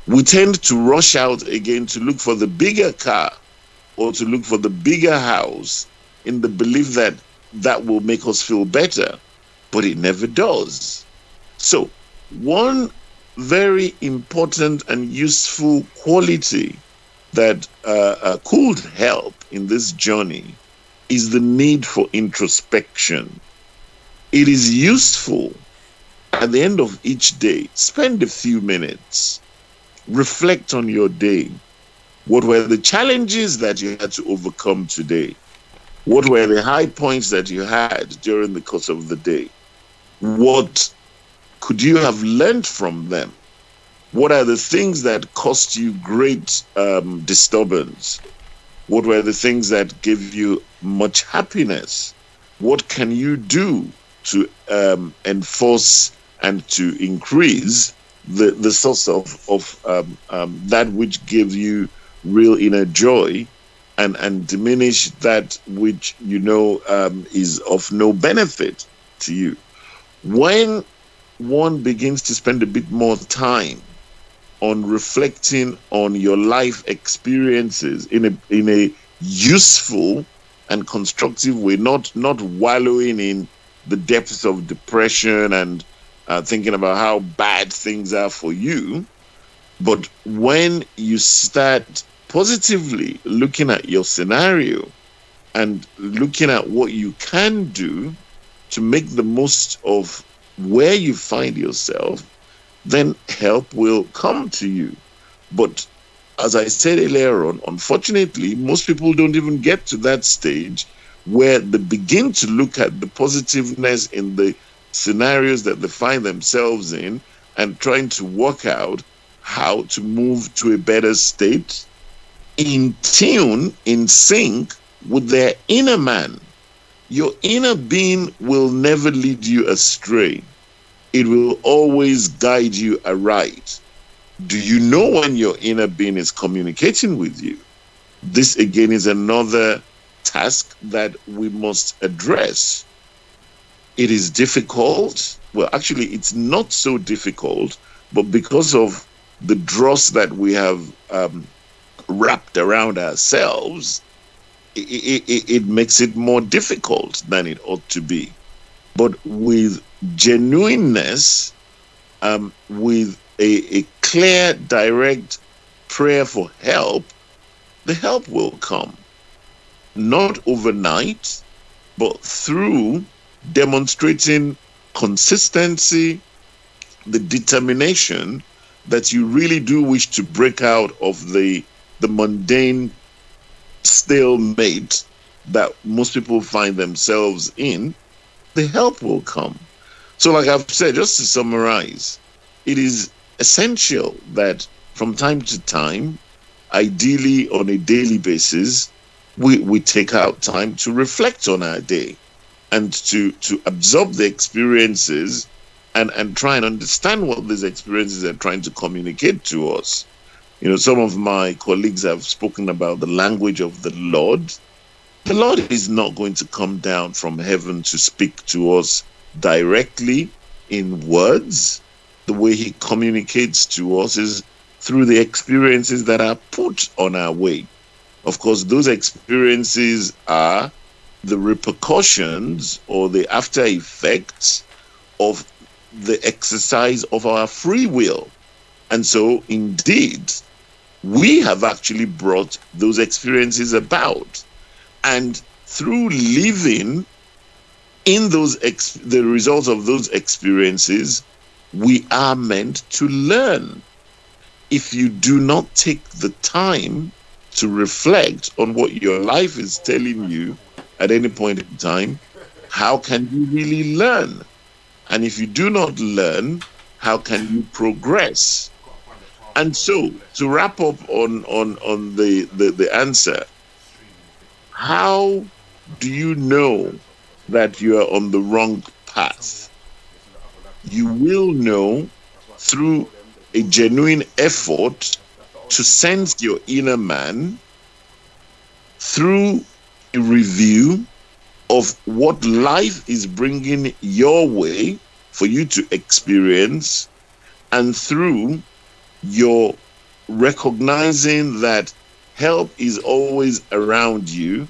we tend to rush out again to look for the bigger car or to look for the bigger house in the belief that that will make us feel better, but it never does. So one very important and useful quality that could help in this journey is the need for introspection. It is useful at the end of each day, spend a few minutes, reflect on your day. What were the challenges that you had to overcome today? What were the high points that you had during the course of the day? What could you have learned from them? What are the things that caused you great disturbance? What were the things that gave you much happiness? What can you do to enforce and to increase the source of that which gives you real inner joy, and diminish that which you know is of no benefit to you? When one begins to spend a bit more time on reflecting on your life experiences in a useful and constructive way, not wallowing in the depths of depression and thinking about how bad things are for you. But when you start positively looking at your scenario and looking at what you can do to make the most of where you find yourself, then help will come to you. But as I said earlier on, unfortunately, most people don't even get to that stage where they begin to look at the positiveness in the scenarios that they find themselves in and trying to work out how to move to a better state in tune, in sync with their inner man. Your inner being will never lead you astray. It will always guide you aright. Do you know when your inner being is communicating with you? This again is another task that we must address. It is difficult. Well, actually, it's not so difficult, but because of the dross that we have wrapped around ourselves, it makes it more difficult than it ought to be. But with genuineness, with a clear, direct prayer for help, the help will come. Not overnight, but through demonstrating consistency, the determination that you really do wish to break out of the mundane stalemate that most people find themselves in, the help will come. So like I've said, just to summarize, it is essential that from time to time, ideally on a daily basis, we take out time to reflect on our day and to absorb the experiences and try and understand what these experiences are trying to communicate to us. You know, some of my colleagues have spoken about the language of the Lord. The Lord is not going to come down from heaven to speak to us directly in words. The way he communicates to us is through the experiences that are put on our way. Of course, those experiences are the repercussions or the after effects of the exercise of our free will. And so, indeed, we have actually brought those experiences about. And through living in the results of those experiences, we are meant to learn. If you do not take the time to reflect on what your life is telling you at any point in time, how can you really learn? And if you do not learn, how can you progress? And so, to wrap up on the answer, how do you know that you are on the wrong path? You will know through a genuine effort to sense your inner man, through a review of what life is bringing your way for you to experience, and through your recognizing that help is always around you.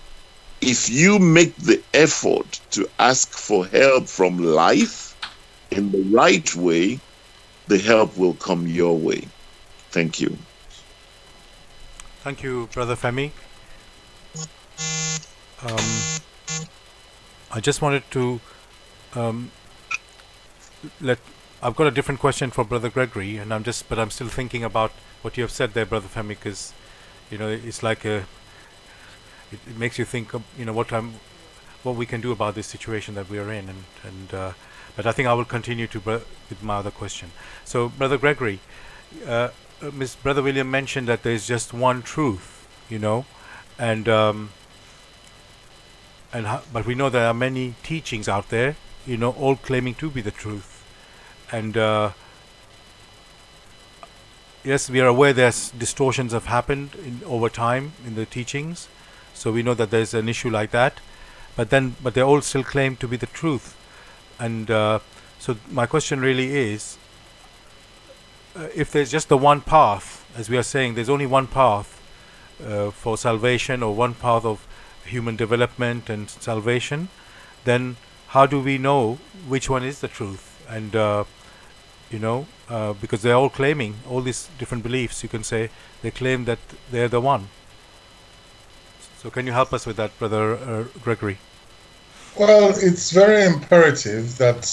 If you make the effort to ask for help from life in the right way, the help will come your way. Thank you. Thank you, Brother Femi. I just wanted to I've got a different question for Brother Gregory, and but I'm still thinking about what you have said there, Brother Femi, because it's like it makes you think of, what we can do about this situation that we are in, but I think I will continue with my other question. So, Brother Gregory, Brother William mentioned that there is just one truth, but we know there are many teachings out there, all claiming to be the truth. And yes, we are aware there's distortions have happened over time in the teachings, so we know that there's an issue like that. But they all still claim to be the truth. And so my question really is, if there's just the one path, as we are saying, there's only one path for salvation, or one path of human development and salvation, then how do we know which one is the truth? And because they're all claiming, all these different beliefs, you can say, they claim that they're the one. So can you help us with that, Brother Gregory? Well, it's very imperative that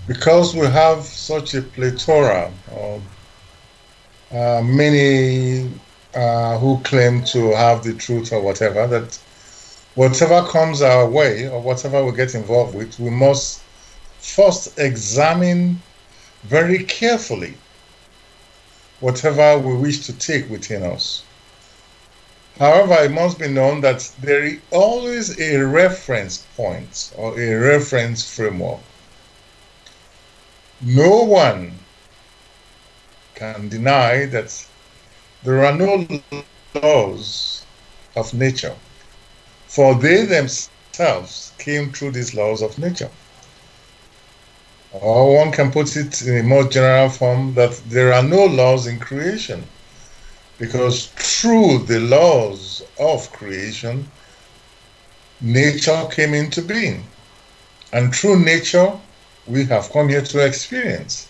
because we have such a plethora of many who claim to have the truth or whatever, that whatever comes our way or whatever we get involved with, we must first examine very carefully whatever we wish to take within us. However, it must be known that there is always a reference point or a reference framework. No one can deny that there are no laws of nature, for they themselves came through these laws of nature. Or one can put it in a more general form that there are no laws in creation, because through the laws of creation, nature came into being. And through nature, we have come here to experience.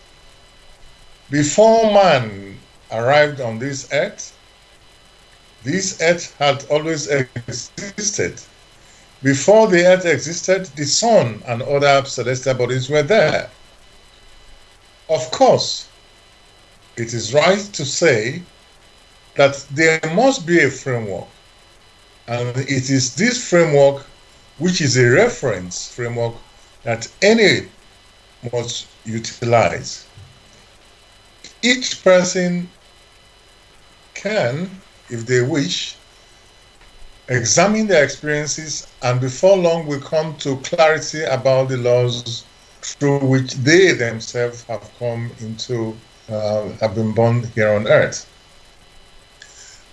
Before man arrived on this earth had always existed. Before the earth existed, the sun and other celestial bodies were there. Of course, it is right to say that there must be a framework, and it is this framework which is a reference framework that any must utilize. Each person can, if they wish, examine their experiences, and before long will come to clarity about the laws through which they themselves have come into, have been born here on earth.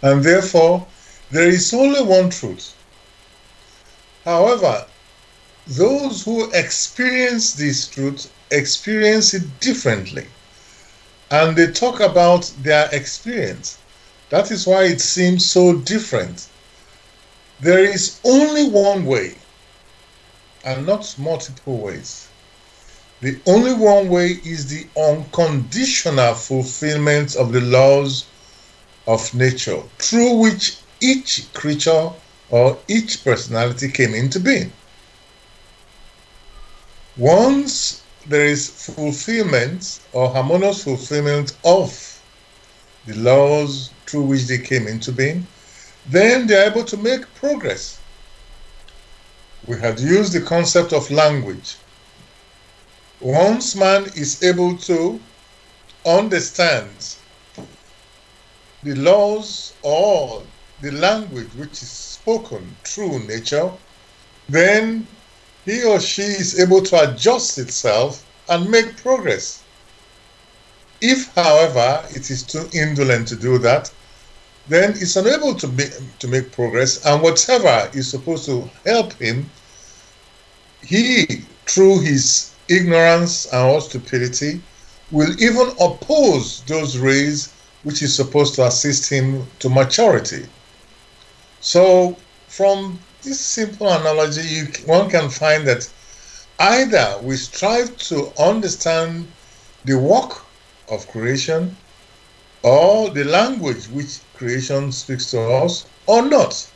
And therefore, there is only one truth. However, those who experience this truth experience it differently, and they talk about their experience. That is why it seems so different. There is only one way, and not multiple ways. The only one way is the unconditional fulfillment of the laws of nature, through which each creature or each personality came into being. Once there is fulfillment or harmonious fulfillment of the laws through which they came into being, then they are able to make progress. We had used the concept of language. Once man is able to understand the laws or the language which is spoken through nature, then he or she is able to adjust itself and make progress. If, however, it is too indolent to do that, then it's unable to make progress, and whatever is supposed to help him, he, through his ignorance and stupidity, will even oppose those rays which is supposed to assist him to maturity. So, from this simple analogy, one can find that either we strive to understand the work of creation or the language which creation speaks to us, or not.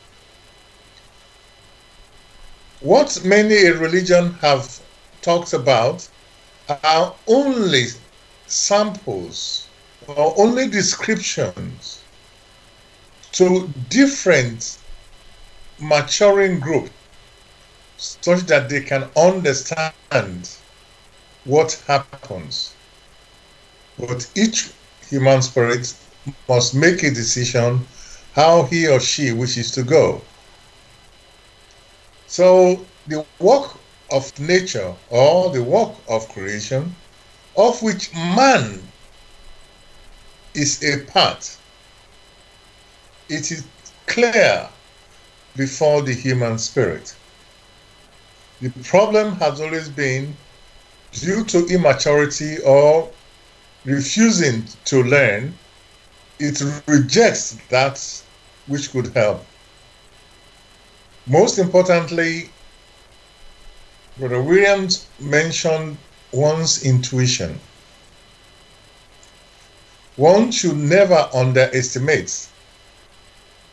What many a religion have talked about are only samples or only descriptions to different maturing groups, such that they can understand what happens. But each human spirit must make a decision how he or she wishes to go. So the work of nature or the work of creation, of which man is a part, it is clear before the human spirit. The problem has always been due to immaturity or refusing to learn, it rejects that which could help. Most importantly, Brother Williams mentioned one's intuition. One should never underestimate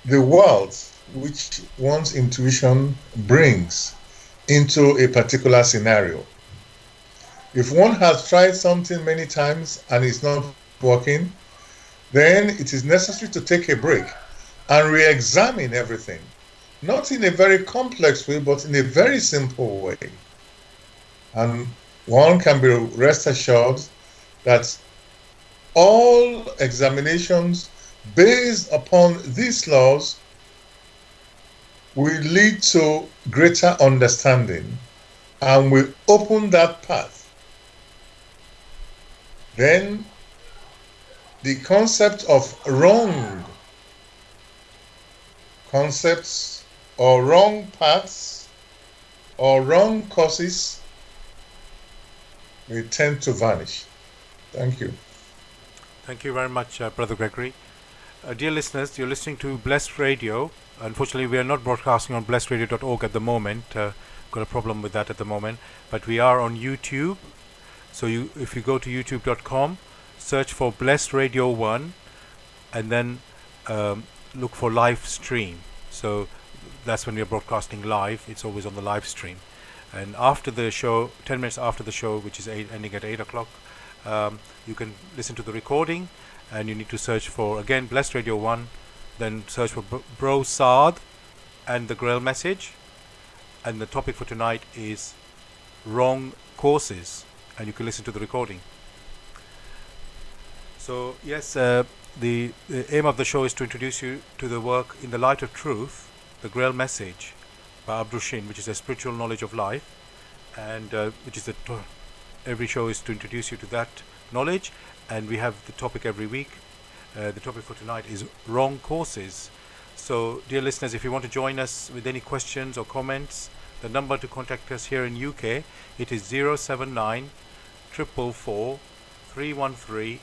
the wealth which one's intuition brings into a particular scenario. If one has tried something many times and it's not working, then it is necessary to take a break and re-examine everything. Not in a very complex way, but in a very simple way. And one can be rest assured that all examinations based upon these laws will lead to greater understanding and will open that path. Then the concept of wrong concepts or wrong paths or wrong causes will tend to vanish. Thank you. Thank you very much, Brother Gregory. Dear listeners, you're listening to Blessed Radio. Unfortunately, we are not broadcasting on blessedradio.org at the moment. Got a problem with that at the moment. But we are on YouTube. So if you go to youtube.com, search for Blessed Radio 1, and then look for live stream. So that's when we are broadcasting live. It's always on the live stream. And after the show, 10 minutes after the show, which is ending at 8 o'clock, you can listen to the recording, and you need to search for, again, Blessed Radio 1, then search for Bro Sard and the Grail message. And the topic for tonight is wrong courses, and you can listen to the recording. So yes, the aim of the show is to introduce you to the work In the Light of Truth, the Grail message by Abdul Shin, which is a spiritual knowledge of life, and which is every show is to introduce you to that knowledge, and we have the topic every week. The topic for tonight is wrong courses. So dear listeners, if you want to join us with any questions or comments, the number to contact us here in UK, it is 079 444 313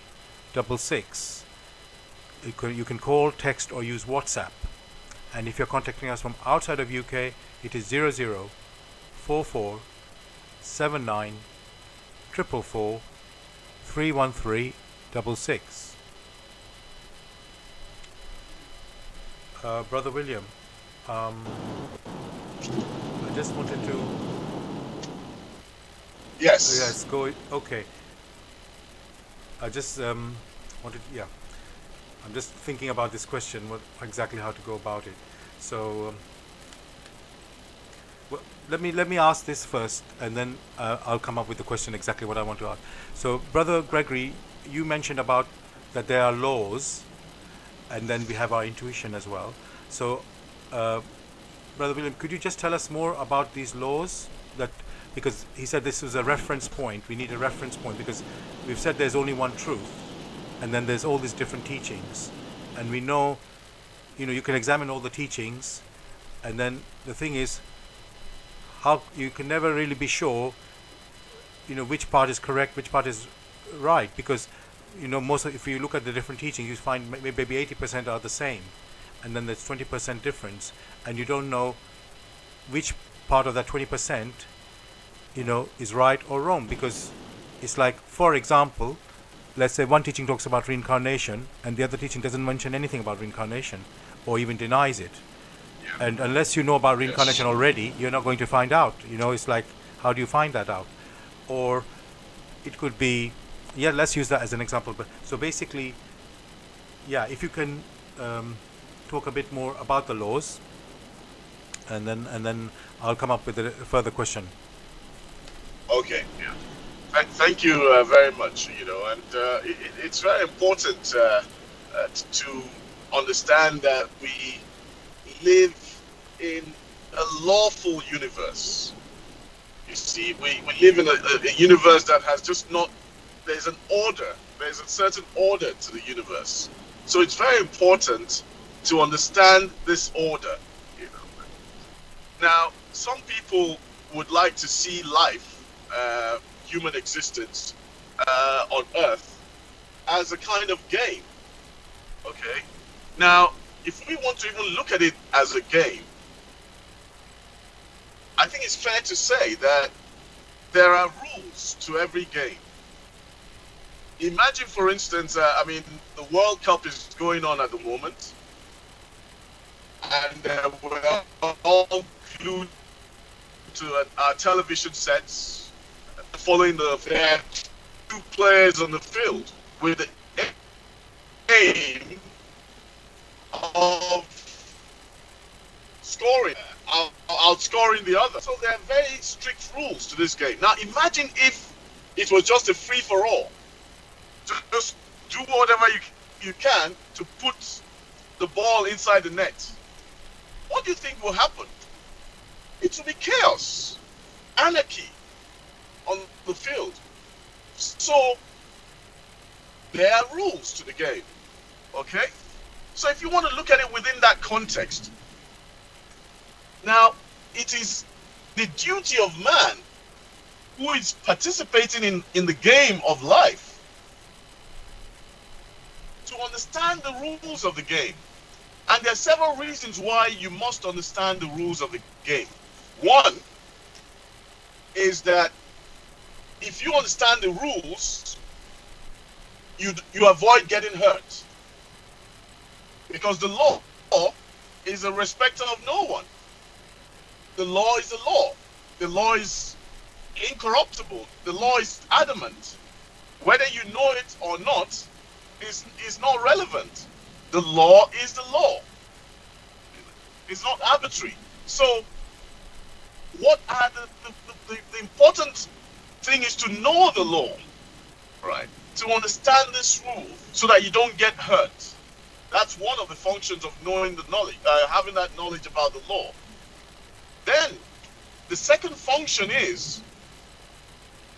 66. You can call, text, or use WhatsApp. And if you're contacting us from outside of UK, it is 0044 79 444 313 66. Brother William, I just wanted to... Yes. Yes, go... Okay. I just wanted... Yeah. I'm just thinking about this question, exactly how to go about it. So... well, let me ask this first, and then I'll come up with the question exactly what I want to ask. So, Brother Gregory, you mentioned about that there are laws, and then we have our intuition as well. So, Brother William, could you just tell us more about these laws? That because he said this was a reference point. We need a reference point because we've said there's only one truth, and then there's all these different teachings, and we know, you can examine all the teachings, and then the thing is, how you can never really be sure, which part is correct, which part is right, because if you look at the different teachings, you find maybe 80% are the same, and then there's 20% difference, and you don't know which part of that 20% is right or wrong, because it's like, for example, let's say one teaching talks about reincarnation and the other teaching doesn't mention anything about reincarnation or even denies it. And unless you know about reincarnation already, you're not going to find out. It's like, how do you find that out? Or it could be, let's use that as an example. But so basically, if you can talk a bit more about the laws, and then I'll come up with a further question. Okay. Yeah. Thank you very much. And it's very important to understand that we live in a lawful universe. You see, we live in a universe that has just not, there's an order, there's a certain order to the universe. So it's very important to understand this order. Now, some people would like to see life, human existence on Earth as a kind of game. Okay? Now, if we want to even look at it as a game, I think it's fair to say that there are rules to every game. Imagine, for instance, I mean, the World Cup is going on at the moment, and we're all glued to our television sets, following there are 2 players on the field with the aim of scoring, outscoring the other. So there are very strict rules to this game. Now imagine if it was just a free-for-all. Just do whatever you can to put the ball inside the net. What do you think will happen? It will be chaos, anarchy on the field. So there are rules to the game, okay? So if you want to look at it within that context, now it is the duty of man who is participating in the game of life to understand the rules of the game. And there are several reasons why you must understand the rules of the game. One is that if you understand the rules, you avoid getting hurt. Because the law is a respecter of no one. The law is the law. The law is incorruptible. The law is adamant. Whether you know it or not is not relevant. The law is the law. It's not arbitrary. So what are the important thing is to know the law, right? To understand this rule so that you don't get hurt. That's one of the functions of knowing the knowledge, having that knowledge about the law. Then the second function is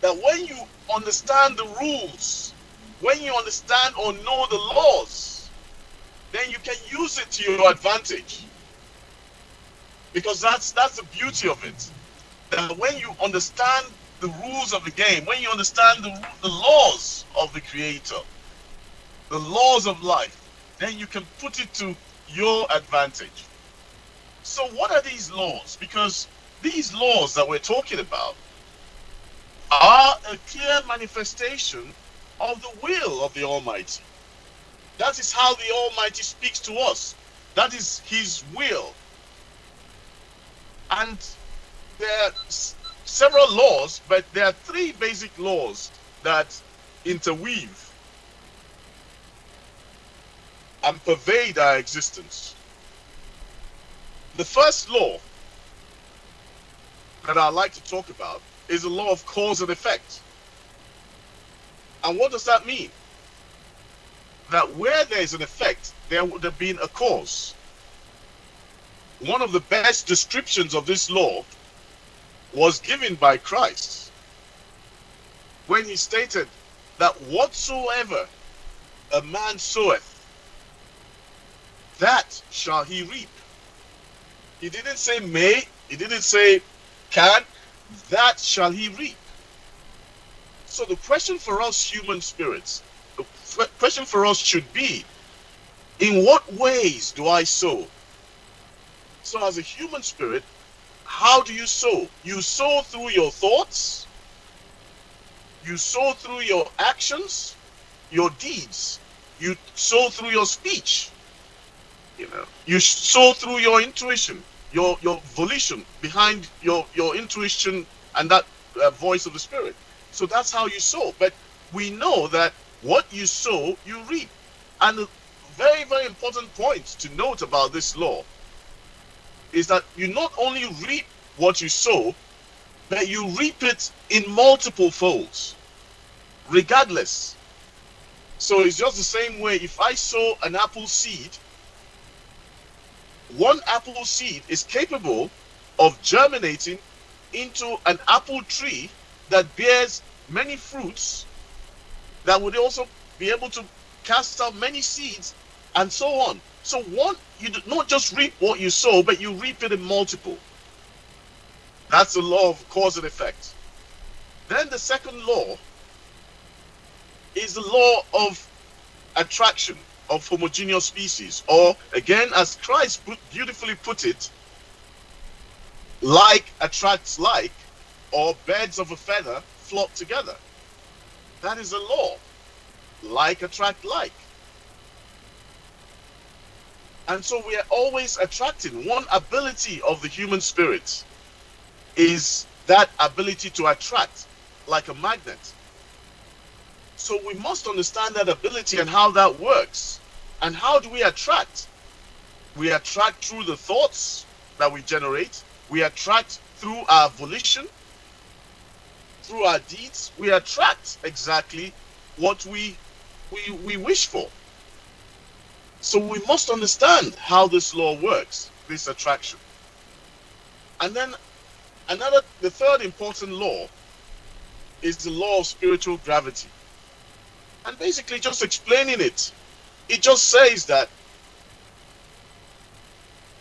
that when you understand the rules, when you understand or know the laws, then you can use it to your advantage. Because that's the beauty of it. That when you understand the rules of the game, when you understand the laws of the Creator, the laws of life, then you can put it to your advantage. So what are these laws? Because these laws that we're talking about are a clear manifestation of the will of the Almighty. That is how the Almighty speaks to us. That is His will. And there are several laws, but there are 3 basic laws that interweave and pervade our existence. The first law that I'd like to talk about is the law of cause and effect. And what does that mean? That where there is an effect, there would have been a cause. One of the best descriptions of this law was given by Christ when he stated that whatsoever a man soweth, that shall he reap. He didn't say may, he didn't say can, that shall he reap. So the question for us human spirits, the question for us should be, in what ways do I sow? So as a human spirit, how do you sow? You sow through your thoughts, you sow through your actions, your deeds, you sow through your speech. You sow through your intuition, your volition behind your intuition and that voice of the Spirit. So that's how you sow. But we know that what you sow, you reap. And a very, very important point to note about this law is that you not only reap what you sow, but you reap it in multiple folds, regardless. So it's just the same way if I sow an apple seed, one apple seed is capable of germinating into an apple tree that bears many fruits that would also be able to cast out many seeds and so on. So you do not just reap what you sow, but you reap it in multiple. That's the law of cause and effect. Then the second law is the law of attraction of homogeneous species, or again, as Christ beautifully put it, like attracts like, or birds of a feather flock together. That is a law. Like attract like. And so we are always attracting. One ability of the human spirit is that ability to attract like a magnet. So we must understand that ability and how that works. And how do we attract? We attract through the thoughts that we generate. We attract through our volition, through our deeds. We attract exactly what we wish for. So we must understand how this law works, this attraction. And then the third important law is the law of spiritual gravity. And basically just explaining it, it just says that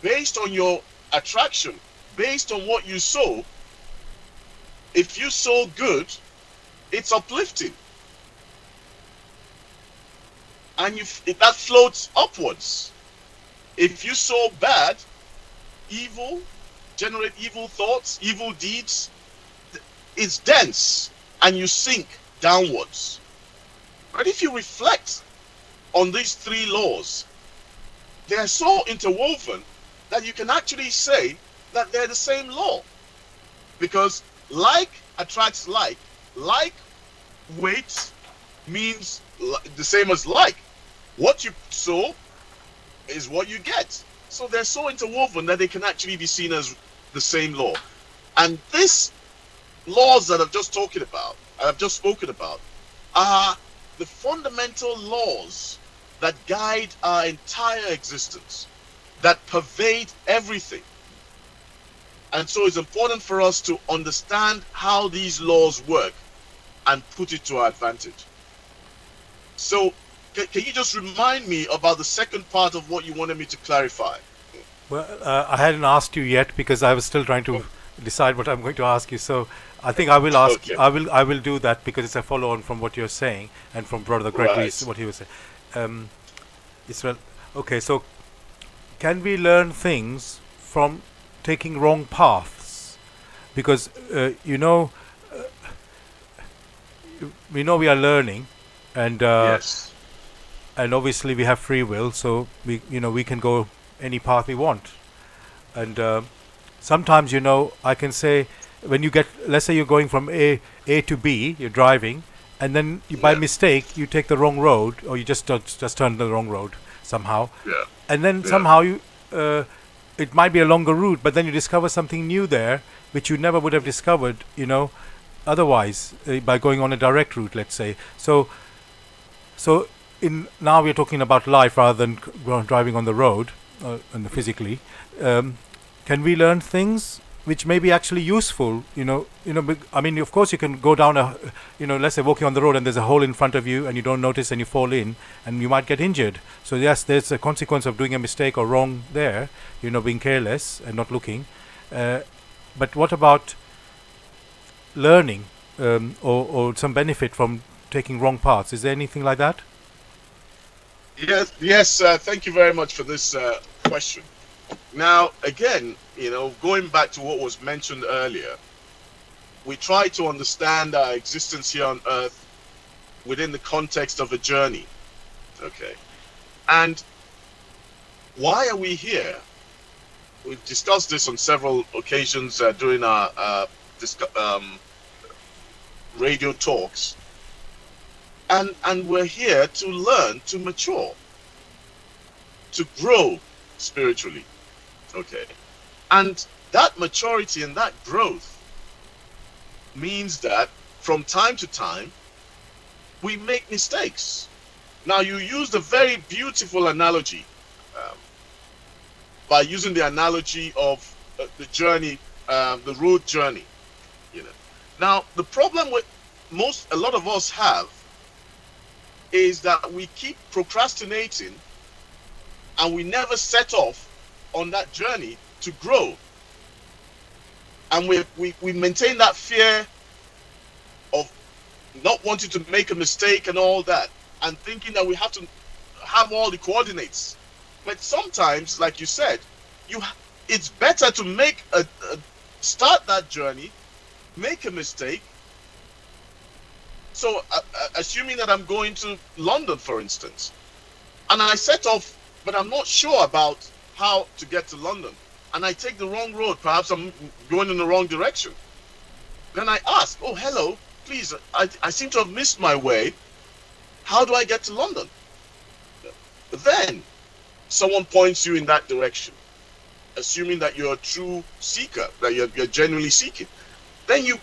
based on your attraction, based on what you sow, if you sow good, it's uplifting. And that floats upwards. If you sow bad, evil, generate evil thoughts, evil deeds, it's dense and you sink downwards. But if you reflect on these three laws, they are so interwoven that you can actually say that they're the same law. Because like attracts like weight means the same as like. What you sow is what you get. So they're so interwoven that they can actually be seen as the same law. And these laws that I've just spoken about, are the fundamental laws that guide our entire existence, that pervade everything. And so it's important for us to understand how these laws work and put it to our advantage. So can you just remind me about the second part of what you wanted me to clarify? Well, I hadn't asked you yet because I was still trying to decide what I'm going to ask you. So I think I will ask. Okay. I will do that because it's a follow-on from what you're saying and from Brother Gregory's what he was saying. Israel. Okay, so can we learn things from taking wrong paths? Because we know we are learning, and yes. And obviously we have free will, so we can go any path we want. And sometimes I can say, when you get, let's say you're going from A to B, you're driving, and then by mistake you take the wrong road, or you just turn the wrong road somehow. Yeah. And then somehow it might be a longer route, but then you discover something new there which you never would have discovered, otherwise by going on a direct route, let's say. So now we're talking about life rather than driving on the road and physically. Can we learn things which may be actually useful? I mean, of course, you can go down let's say walking on the road and there's a hole in front of you and you don't notice and you fall in and you might get injured. So yes, there's a consequence of doing a mistake or wrong there. Being careless and not looking. But what about learning or some benefit from taking wrong paths? Is there anything like that? Yes. Thank you very much for this question. Now, again, going back to what was mentioned earlier, we try to understand our existence here on Earth within the context of a journey. Okay. And why are we here? We've discussed this on several occasions during our radio talks. And we're here to learn, to mature, to grow spiritually. Okay. And that maturity and that growth means that from time to time, we make mistakes. Now, you used a very beautiful analogy by using the analogy of the journey, the road journey. Now, the problem with a lot of us have is that we keep procrastinating and we never set off on that journey to grow. And we maintain that fear of not wanting to make a mistake and all that, and thinking that we have to have all the coordinates. But sometimes, like you said, it's better to make start that journey, make a mistake. So, assuming that I'm going to London, for instance, and I set off, but I'm not sure about how to get to London, and I take the wrong road, perhaps I'm going in the wrong direction. Then I ask, oh, hello, please, I seem to have missed my way. How do I get to London? Then someone points you in that direction, assuming that you're a true seeker, that you're genuinely seeking. Then you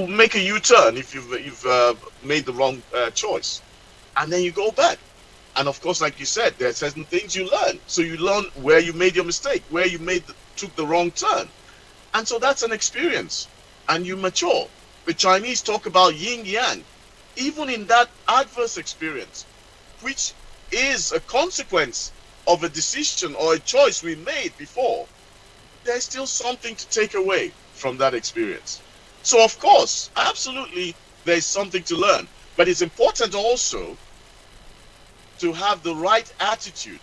make a U-turn if you've made the wrong choice, and then you go back. And of course, like you said, there are certain things you learn. So you learn where you made your mistake, where you took the wrong turn, and so that's an experience, and you mature. The Chinese talk about yin yang, even in that adverse experience, which is a consequence of a decision or a choice we made before. There's still something to take away from that experience. So of course, absolutely, there's something to learn, but it's important also to have the right attitude,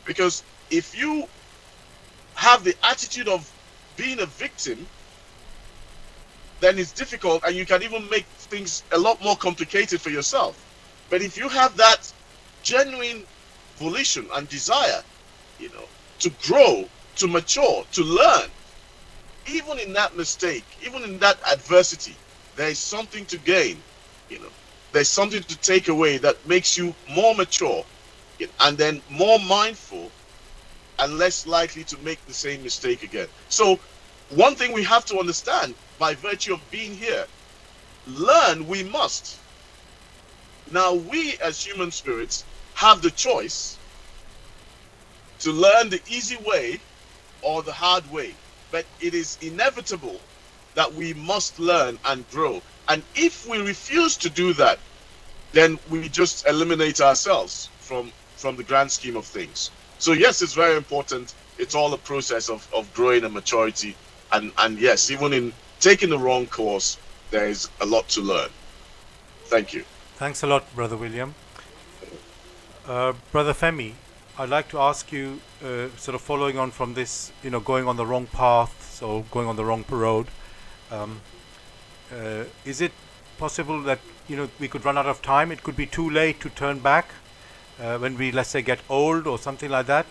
because if you have the attitude of being a victim, then it's difficult, and you can even make things a lot more complicated for yourself. But if you have that genuine volition and desire, to grow, to mature, to learn, even in that mistake, even in that adversity, there is something to gain. There's something to take away that makes you more mature, and then more mindful and less likely to make the same mistake again. So one thing we have to understand, by virtue of being here, learn we must. Now we as human spirits have the choice to learn the easy way or the hard way, but it is inevitable that we must learn and grow. And if we refuse to do that, then we just eliminate ourselves from the grand scheme of things. So yes, it's very important. It's all a process of growing and maturity. And yes, even in taking the wrong course, there is a lot to learn. Thank you. Thanks a lot, Brother William. Brother Femi, I'd like to ask you, sort of following on from this, going on the wrong path, so going on the wrong road, is it possible that we could run out of time? It could be too late to turn back when we, let's say, get old or something like that.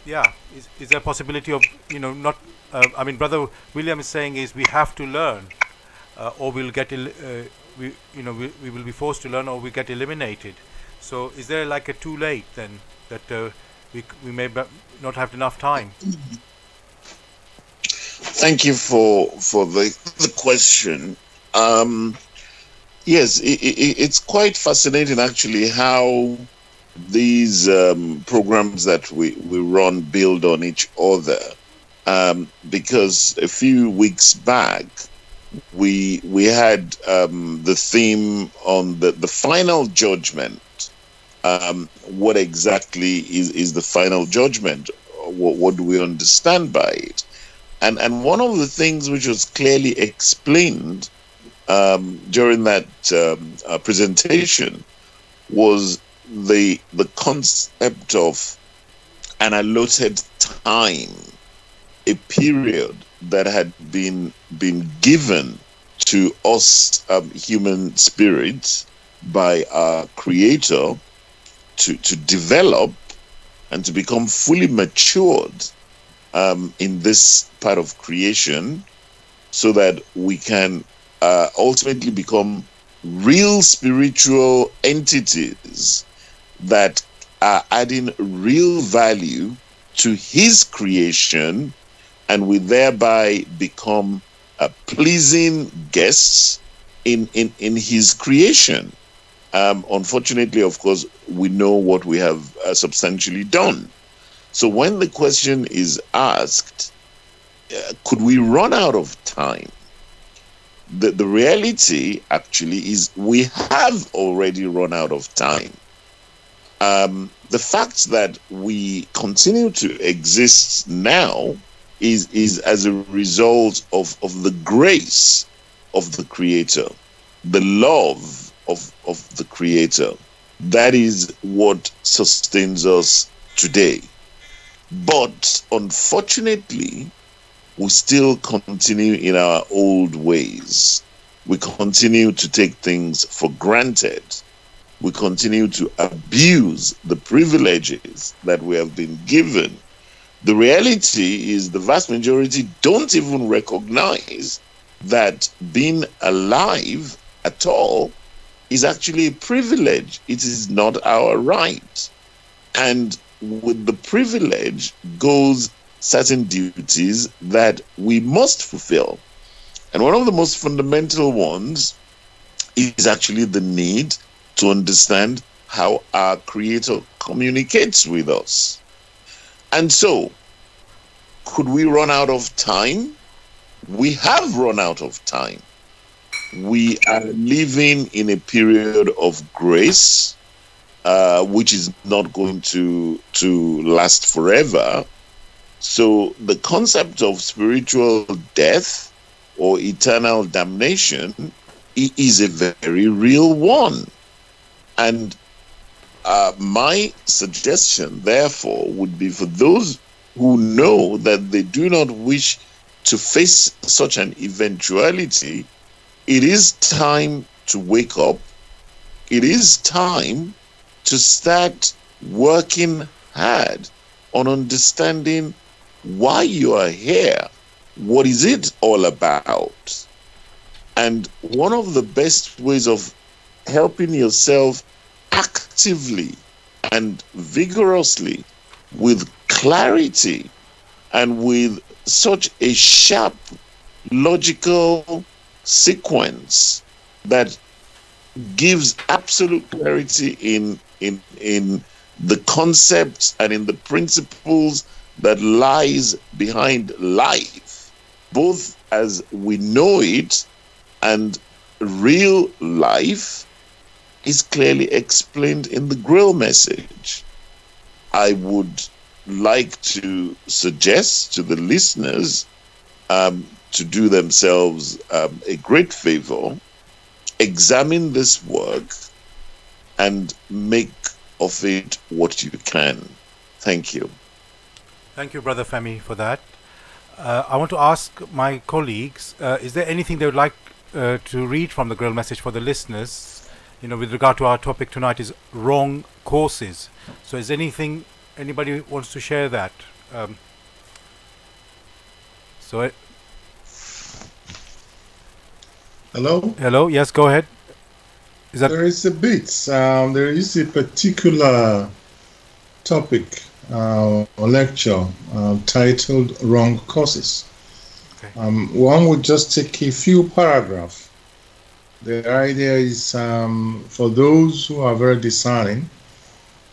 Yeah, is there a possibility of not? I mean, Brother William is saying is we have to learn, or we'll get we will be forced to learn, or we get eliminated. So is there like a too late then that we may not have enough time? Thank you for the question. Yes, it's quite fascinating actually how these programs that we run build on each other. Because a few weeks back we had the theme on the final judgment. What exactly is the final judgment? What do we understand by it? And one of the things which was clearly explained during that presentation was the concept of an allotted time, a period that had been given to us human spirits by our Creator to develop and to become fully matured in this part of creation, so that we can ultimately become real spiritual entities that are adding real value to His creation, and we thereby become pleasing guests in His creation. Unfortunately, of course, we know what we have substantially done. So when the question is asked, could we run out of time? The reality actually is we have already run out of time. The fact that we continue to exist now is as a result of the grace of the Creator, the love of the Creator. That is what sustains us today. But unfortunately, we still continue in our old ways. We continue to take things for granted. We continue to abuse the privileges that we have been given. The reality is the vast majority don't even recognize that being alive at all is actually a privilege. It is not our right. And with the privilege goes certain duties that we must fulfill. And one of the most fundamental ones is actually the need to understand how our Creator communicates with us. And so, could we run out of time? We have run out of time. We are living in a period of grace, which is not going to last forever. So the concept of spiritual death or eternal damnation is a very real one. And my suggestion, therefore, would be for those who know that they do not wish to face such an eventuality, it is time to wake up. It is time to start working hard on understanding why you are here. What is it all about? And one of the best ways of helping yourself actively and vigorously with clarity and with such a sharp logical sequence that gives absolute clarity in the concepts and in the principles that lies behind life, both as we know it and real life, is clearly explained in the Grail message. I would like to suggest to the listeners to do themselves a great favor, examine this work and make of it what you can. Thank you. Thank you, Brother Femi, for that. I want to ask my colleagues, is there anything they would like to read from the Grail message for the listeners? You know, with regard to our topic tonight is wrong courses. So is anything, anybody wants to share that? Hello? Hello, yes, go ahead. Is that... There is a bit, there is a particular topic or lecture titled Wrong Courses. Okay. One would just take a few paragraphs. The idea is for those who are very discerning,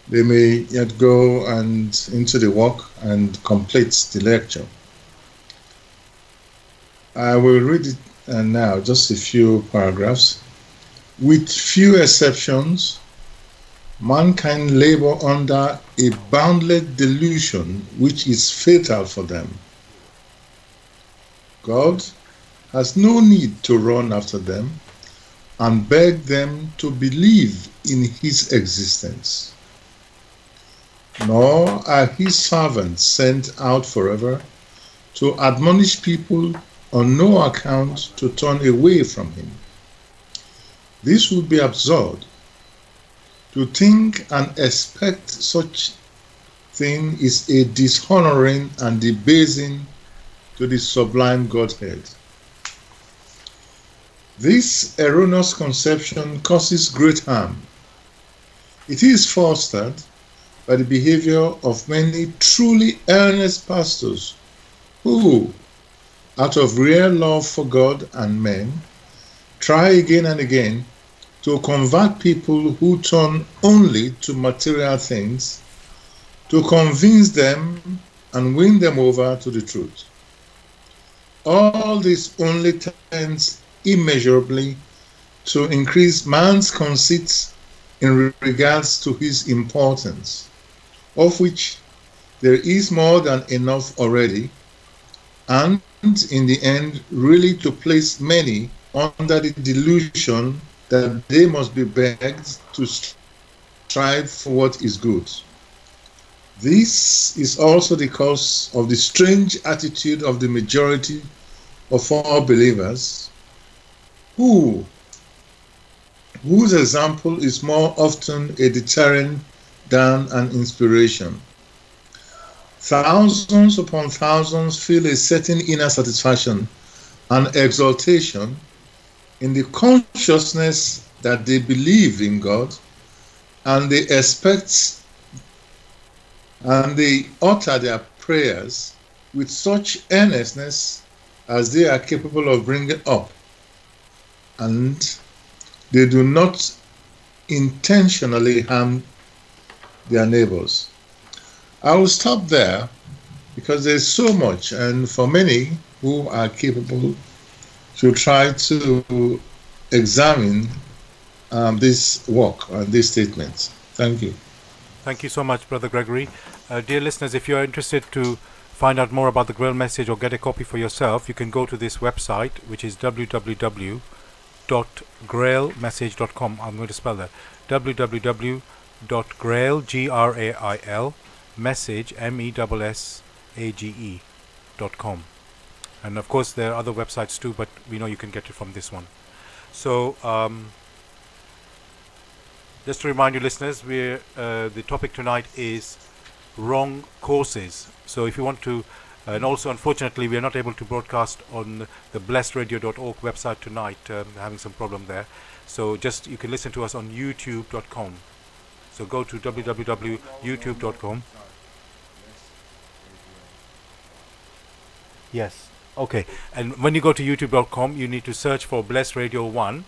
they may yet go and into the work and complete the lecture. I will read it now, just a few paragraphs. With few exceptions, mankind labor under a boundless delusion which is fatal for them. God has no need to run after them and beg them to believe in his existence. Nor are his servants sent out forever to admonish people on no account to turn away from him. This would be absurd. To think and expect such thing is a dishonoring and debasing to the sublime Godhead. This erroneous conception causes great harm. It is fostered by the behavior of many truly earnest pastors who, out of real love for God and men, try again and again to convert people who turn only to material things, to convince them and win them over to the truth. All this only tends immeasurably to increase man's conceit in regards to his importance, of which there is more than enough already, and in the end really to place many under the delusion that they must be begged to strive for what is good. This is also the cause of the strange attitude of the majority of all believers, whose example is more often a deterrent than an inspiration. Thousands upon thousands feel a certain inner satisfaction and exaltation in the consciousness that they believe in God, and they expect and they utter their prayers with such earnestness as they are capable of bringing up, and they do not intentionally harm their neighbors. I will stop there because there's so much, and for many who are capable to try to examine this work and these statements. Thank you. Thank you so much, Brother Gregory. Dear listeners, if you are interested to find out more about the Grail message or get a copy for yourself, you can go to this website, which is www.grailmessage.com. I'm going to spell that. www.grail, G-R-A-I-L, message, M-E-S-S-A-G-E.com. And of course there are other websites too, but we know you can get it from this one. So just to remind you listeners, the topic tonight is wrong courses. So if you want to, and also unfortunately we are not able to broadcast on the blessedradio.org website tonight, having some problem there. So just you can listen to us on youtube.com. So go to www.youtube.com. Yes. Okay. And when you go to youtube.com, you need to search for Bless Radio 1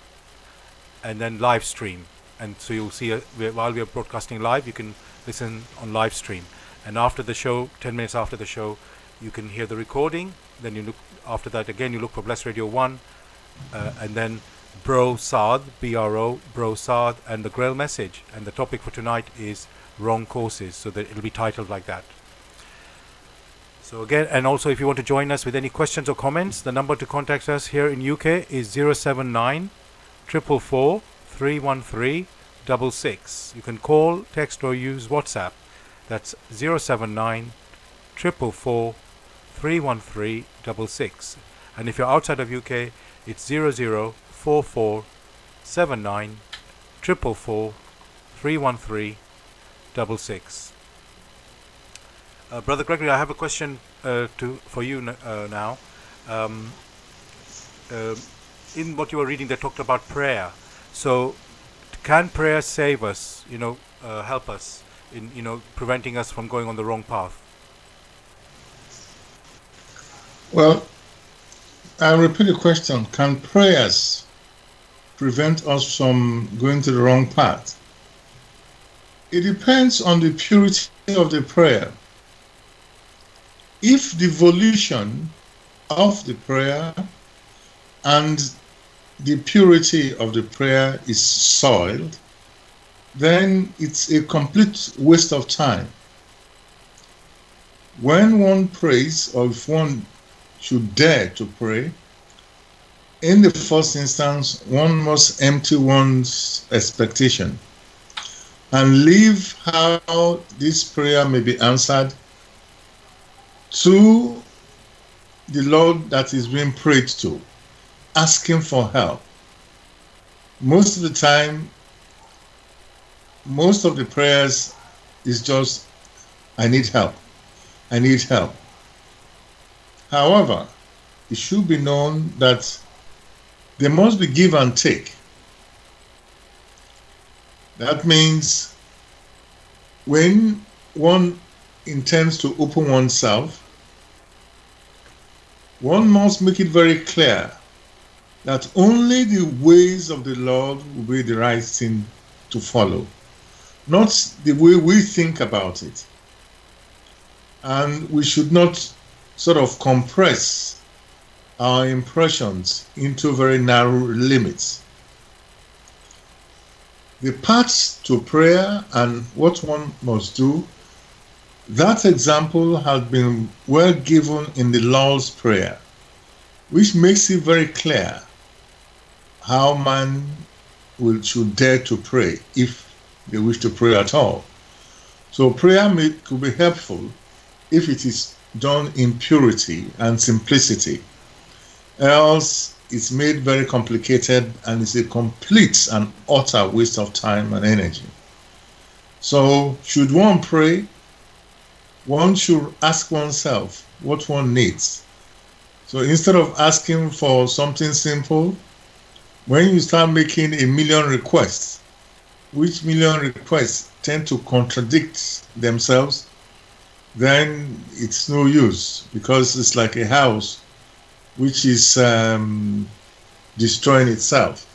and then live stream. And so you'll see while we are broadcasting live, you can listen on live stream. And after the show, 10 minutes after the show, you can hear the recording. Then you look after that again. You look for Bless Radio 1, and then Bro Sard, B-R-O, Bro Sard, and the Grail message. And the topic for tonight is wrong courses. So that it'll be titled like that. So again, and also if you want to join us with any questions or comments, the number to contact us here in UK is 079 444 313 66. You can call, text or use WhatsApp. That's 079 444 313 66. And if you're outside of UK, it's 0044 79 444 313 66. Brother Gregory, I have a question for you now. In what you were reading, they talked about prayer. So, can prayer save us? Help us in preventing us from going on the wrong path? Well, I'll repeat the question. Can prayers prevent us from going to the wrong path? It depends on the purity of the prayer. If the volition of the prayer and the purity of the prayer is soiled, then it's a complete waste of time. When one prays, or if one should dare to pray, in the first instance, one must empty one's expectation and leave how this prayer may be answered to the Lord that is being prayed to, asking for help. Most of the time, most of the prayers is just, I need help. I need help. However, it should be known that there must be give and take. That means when one intends to open oneself, one must make it very clear that only the ways of the Lord will be the right thing to follow, not the way we think about it. And we should not sort of compress our impressions into very narrow limits. The paths to prayer and what one must do, that example has been well given in the Lord's Prayer, which makes it very clear how man should dare to pray if they wish to pray at all. So prayer could be helpful if it is done in purity and simplicity. Else it's made very complicated and it's a complete and utter waste of time and energy. So should one pray, one should ask oneself what one needs. So instead of asking for something simple, when you start making 1,000,000 requests, which 1,000,000 requests tend to contradict themselves, then it's no use, because it's like a house which is destroying itself.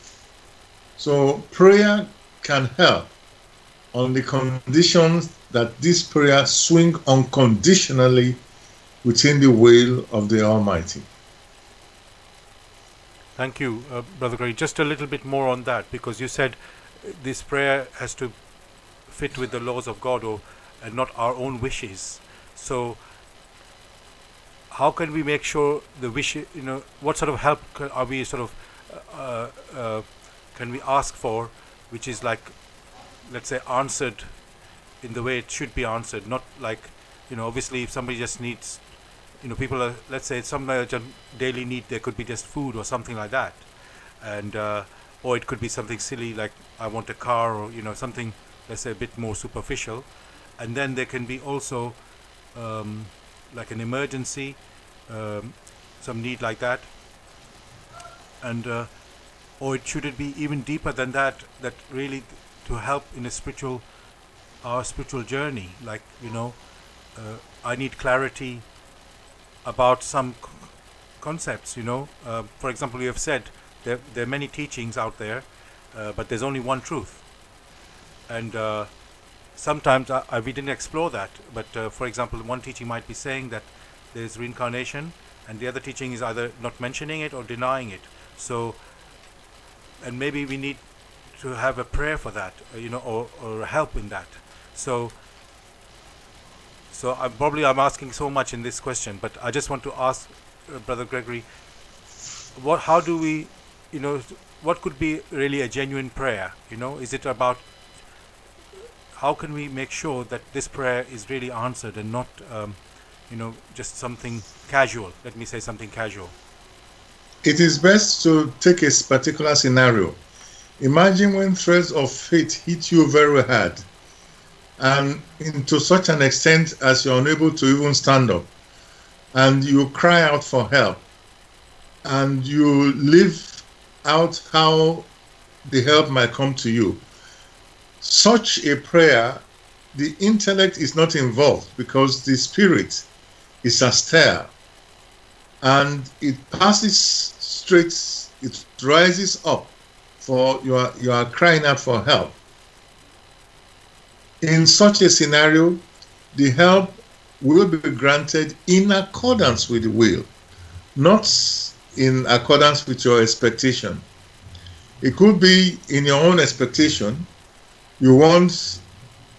So prayer can help on the conditions that this prayer swing unconditionally within the will of the Almighty. Thank you, Brother Gray. Just a little bit more on that, because you said this prayer has to fit with the laws of God, and not our own wishes. So how can we make sure the wish, what sort of help are we can we ask for, which is like, let's say, answered in the way it should be answered, not like, obviously if somebody just needs, people are, let's say, some daily need, there could be just food or something like that, and or it could be something silly like I want a car, or something, let's say, a bit more superficial. And then there can be also like an emergency, some need like that, and or should it be even deeper than that, that really to help in our spiritual journey, like I need clarity about some concepts, for example, you have said there are many teachings out there, but there's only one truth, and sometimes we didn't explore that, but for example, one teaching might be saying that there's reincarnation, and the other teaching is either not mentioning it or denying it. So, and maybe we need to have a prayer for that, or help in that. So I'm asking so much in this question, but I just want to ask Brother Gregory, how do we, what could be really a genuine prayer? Is it about, how can we make sure that this prayer is really answered and not, just something casual? Let me say something casual. It is best to take a particular scenario. Imagine when threads of fate hit you very hard, and to such an extent as you're unable to even stand up, and you cry out for help, and you live out how the help might come to you. Such a prayer, the intellect is not involved, because the spirit is austere, and it passes straight, it rises up, for you are crying out for help. In such a scenario, the help will be granted in accordance with the will, not in accordance with your expectation. It could be in your own expectation. You want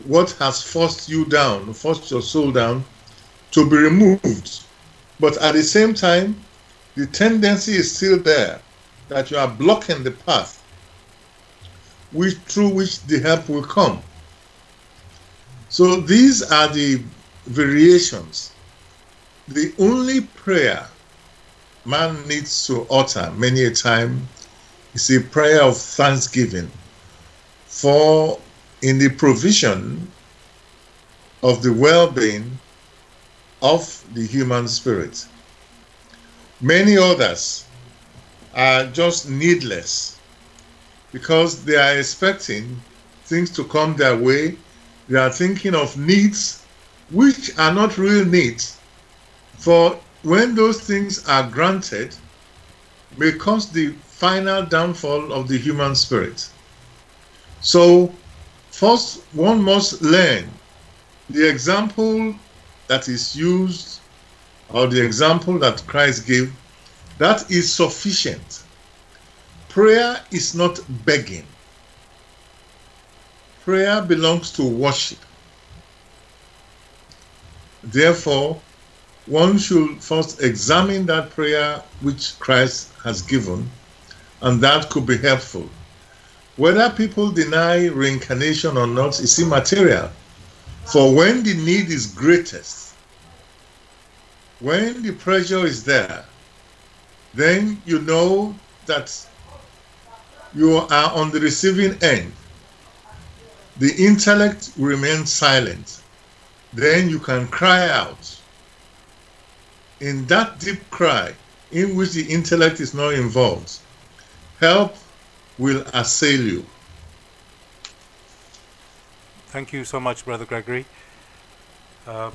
what has forced you down, forced your soul down, to be removed. But at the same time, the tendency is still there that you are blocking the path through which the help will come. So these are the variations. The only prayer man needs to utter many a time is a prayer of thanksgiving for in the provision of the well-being of the human spirit. Many others are just needless because they are expecting things to come their way. They are thinking of needs which are not real needs, for when those things are granted may cause the final downfall of the human spirit. So first one must learn the example that is used, or the example that Christ gave, that is sufficient. Prayer is not begging. Prayer belongs to worship. Therefore, one should first examine that prayer which Christ has given, and that could be helpful. Whether people deny reincarnation or not is immaterial. For when the need is greatest, when the pressure is there, then you know that you are on the receiving end. The intellect remains silent. Then you can cry out. In that deep cry, in which the intellect is not involved, help will assail you. Thank you so much, Brother Gregory. I've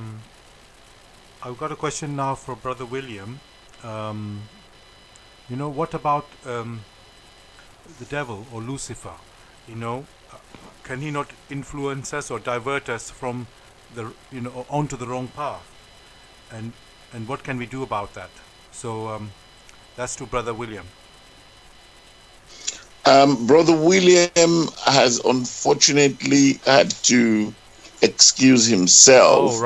got a question now for Brother William. You know, what about the devil or Lucifer? You know, can he not influence us or divert us from the, you know, onto the wrong path? And what can we do about that? So that's to Brother William. Brother William has unfortunately had to excuse himself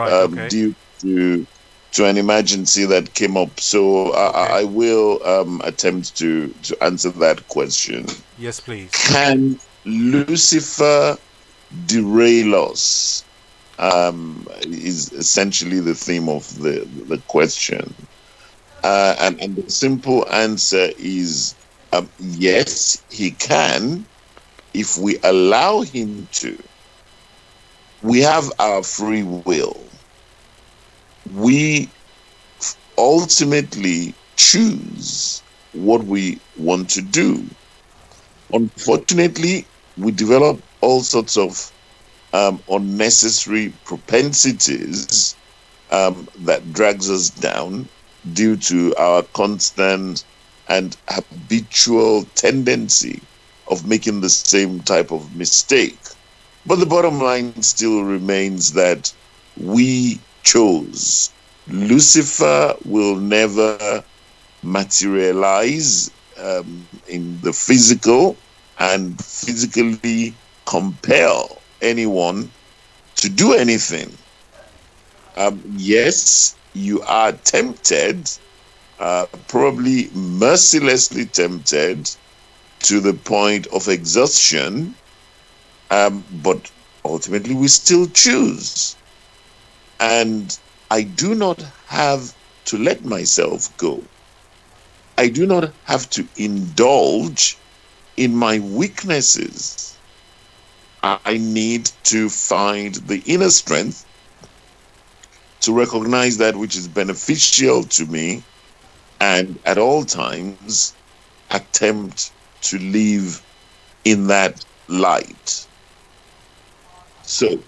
due to an emergency that came up. So I will attempt to answer that question. Yes, please. Can Lucifer derail us? Is essentially the theme of the question. And the simple answer is yes, he can, if we allow him to. We have our free will. We ultimately choose what we want to do. Unfortunately, we develop all sorts of unnecessary propensities that drags us down due to our constant and habitual tendency of making the same type of mistake. But the bottom line still remains that we chose. Lucifer will never materialize in the physical and physically compel anyone to do anything. Yes, you are tempted, probably mercilessly tempted to the point of exhaustion, but ultimately we still choose. And I do not have to let myself go. I do not have to indulge in my weaknesses. I need to find the inner strength to recognize that which is beneficial to me and at all times attempt to live in that light. So,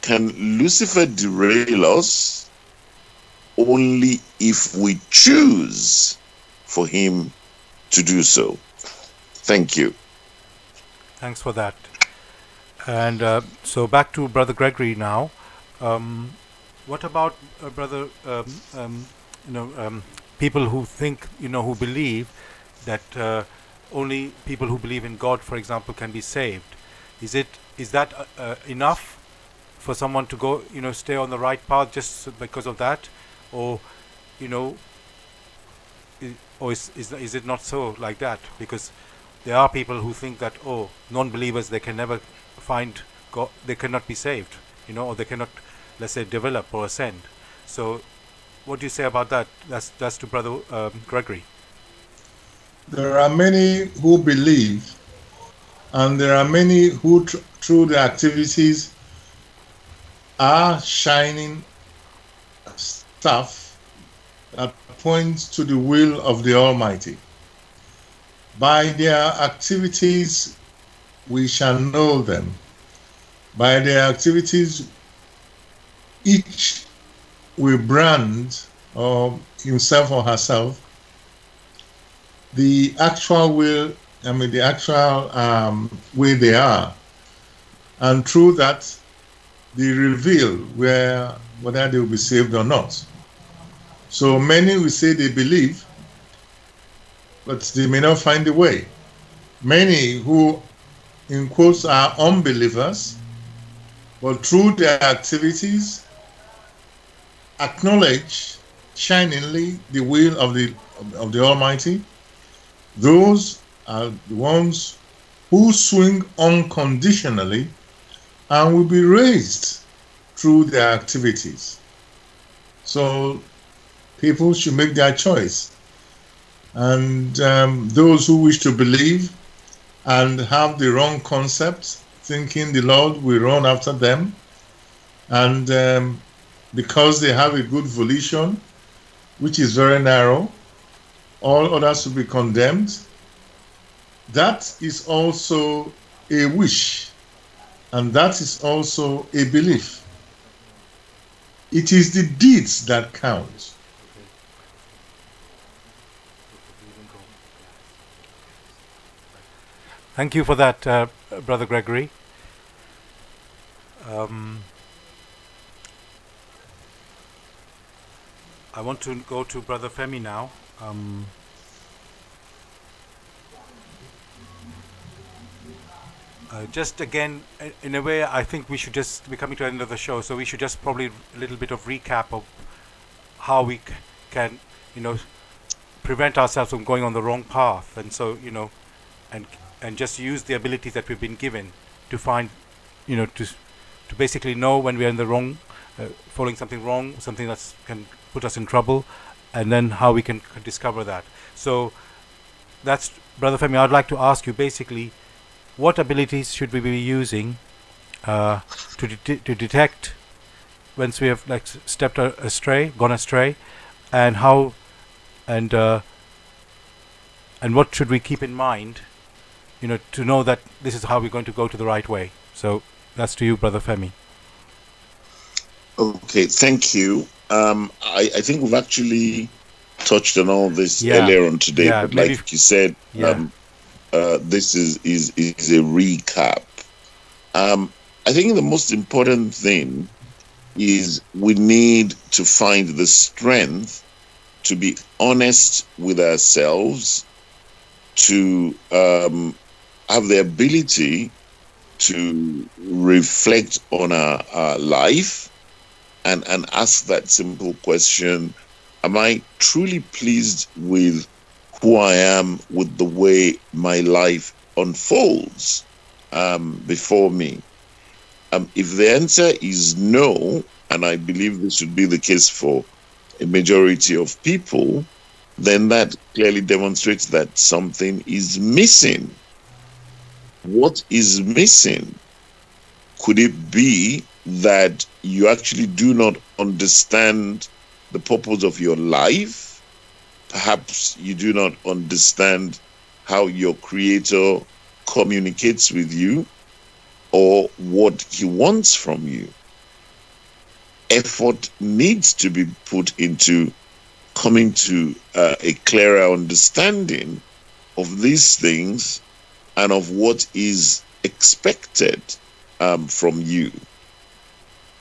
can Lucifer derail us? Only if we choose for him to do so. Thank you. Thanks for that. And so back to Brother Gregory now. What about Brother, people who think, who believe that only people who believe in God, for example, can be saved? Is that enough for someone to go, stay on the right path just because of that, or is it not so like that? Because there are people who think that non-believers, they can never find God, they cannot be saved, or they cannot, let's say, develop or ascend. So, what do you say about that? That's to Brother Gregory. There are many who believe, and there are many who, through their activities, are shining stuff that points to the will of the Almighty. By their activities, we shall know them. By their activities, each will brand himself or herself the actual will, the actual way they are. And through that, they reveal whether they will be saved or not. So many will say they believe, but they may not find the way. Many who, in quotes, are unbelievers, but through their activities, acknowledge shiningly the will of the Almighty. Those are the ones who swing unconditionally and will be raised through their activities. So people should make their choice. And those who wish to believe and have the wrong concept, thinking the Lord will run after them, and because they have a good volition, which is very narrow, all others will be condemned. That is also a wish, and that is also a belief. It is the deeds that count. Thank you for that, Brother Gregory. I want to go to Brother Femi now. Just again, in a way, I think we should just be coming to the end of the show, so we should just probably a little bit of recap of how we can, prevent ourselves from going on the wrong path, and so, and just use the abilities that we've been given to find, to basically know when we are in the wrong, following something wrong, something that can put us in trouble, and then how we can discover that. So that's, Brother Femi, I'd like to ask you basically, what abilities should we be using to detect once we have stepped astray, gone astray, and how, and what should we keep in mind, to know that this is how we're going to go to the right way. So that's to you, Brother Femi. Okay, thank you. I think we've actually touched on all this earlier on today, but like you said, this is a recap. I think the most important thing is we need to find the strength to be honest with ourselves, to have the ability to reflect on our life and ask that simple question: am I truly pleased with who I am, with the way my life unfolds before me? If the answer is no, and I believe this should be the case for a majority of people, then that clearly demonstrates that something is missing. What is missing? Could it be that you actually do not understand the purpose of your life? Perhaps you do not understand how your Creator communicates with you or what He wants from you. Effort needs to be put into coming to a clearer understanding of these things and of what is expected from you.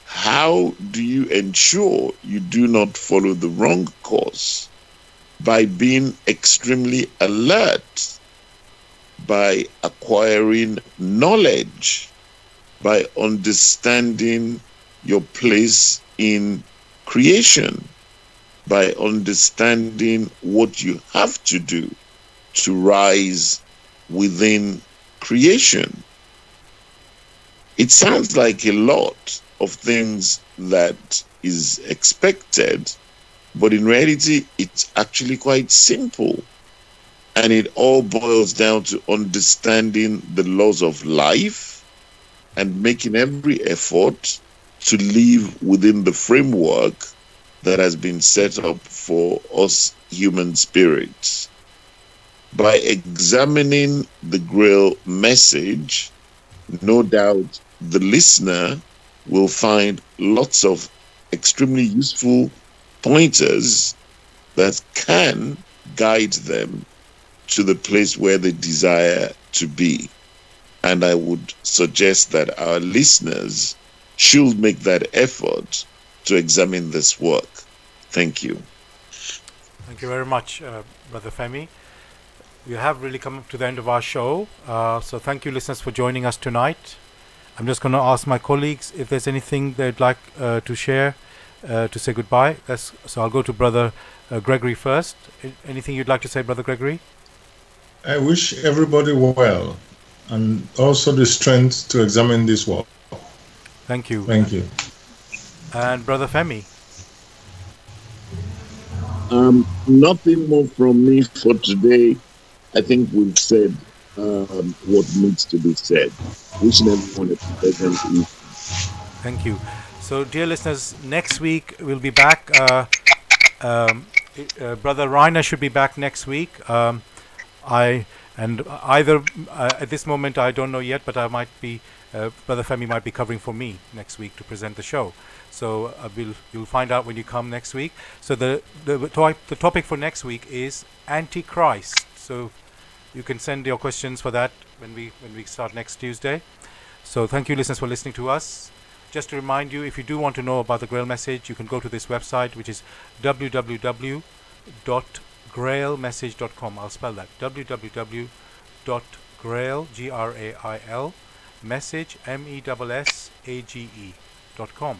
How do you ensure you do not follow the wrong course? By being extremely alert, by acquiring knowledge, by understanding your place in creation, by understanding what you have to do to rise within creation. It sounds like a lot of things that is expected, but in reality, it's actually quite simple. And it all boils down to understanding the laws of life and making every effort to live within the framework that has been set up for us human spirits. By examining the Grail message, no doubt the listener will find lots of extremely useful pointers that can guide them to the place where they desire to be. And I would suggest that our listeners should make that effort to examine this work. Thank you. Thank you very much, Brother Femi. We have really come up to the end of our show. So thank you, listeners, for joining us tonight. I'm just going to ask my colleagues if there's anything they'd like to share to say goodbye. So I'll go to Brother Gregory first. Anything you'd like to say, Brother Gregory? I wish everybody well, and also the strength to examine this work. Thank you. Thank you. And Brother Femi? Nothing more from me for today. I think we've said what needs to be said. Wishing everyone a pleasant evening. Thank you. So, dear listeners, next week we'll be back. Brother Reiner should be back next week. At this moment I don't know yet, but I might be. Brother Femi might be covering for me next week to present the show. So you'll find out when you come next week. So the topic for next week is Antichrist. So you can send your questions for that when we start next Tuesday. So thank you, listeners, for listening to us. Just to remind you, if you do want to know about the Grail message, you can go to this website, which is www.grailmessage.com. I'll spell that: www.grail, Grail, message, message.com.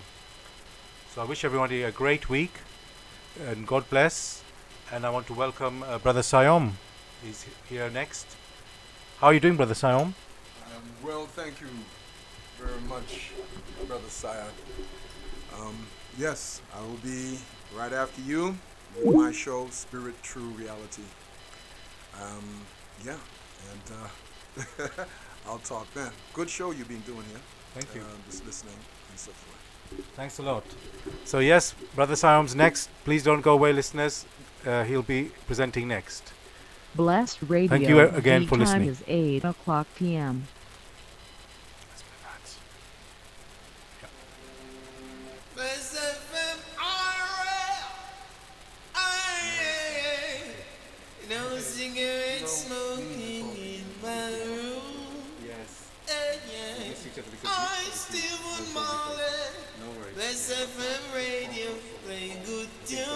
So I wish everybody a great week, and God bless. And I want to welcome Brother Sayom. He's here next. How are you doing, Brother Sayom? Well, thank you very much, Brother Sard. Yes, I will be right after you with my show, Spirit True Reality. I'll talk then. Good show you've been doing here. Thank you. Just listening and so forth. Thanks a lot. So yes, Brother Sayom's next. Please don't go away, listeners. He'll be presenting next. Blessed Radio. Thank you again for listening. The time is 8 o'clock p.m. Cigarette smoking in my room. Yes. I still want Marley. Bless FM radio, play good tune.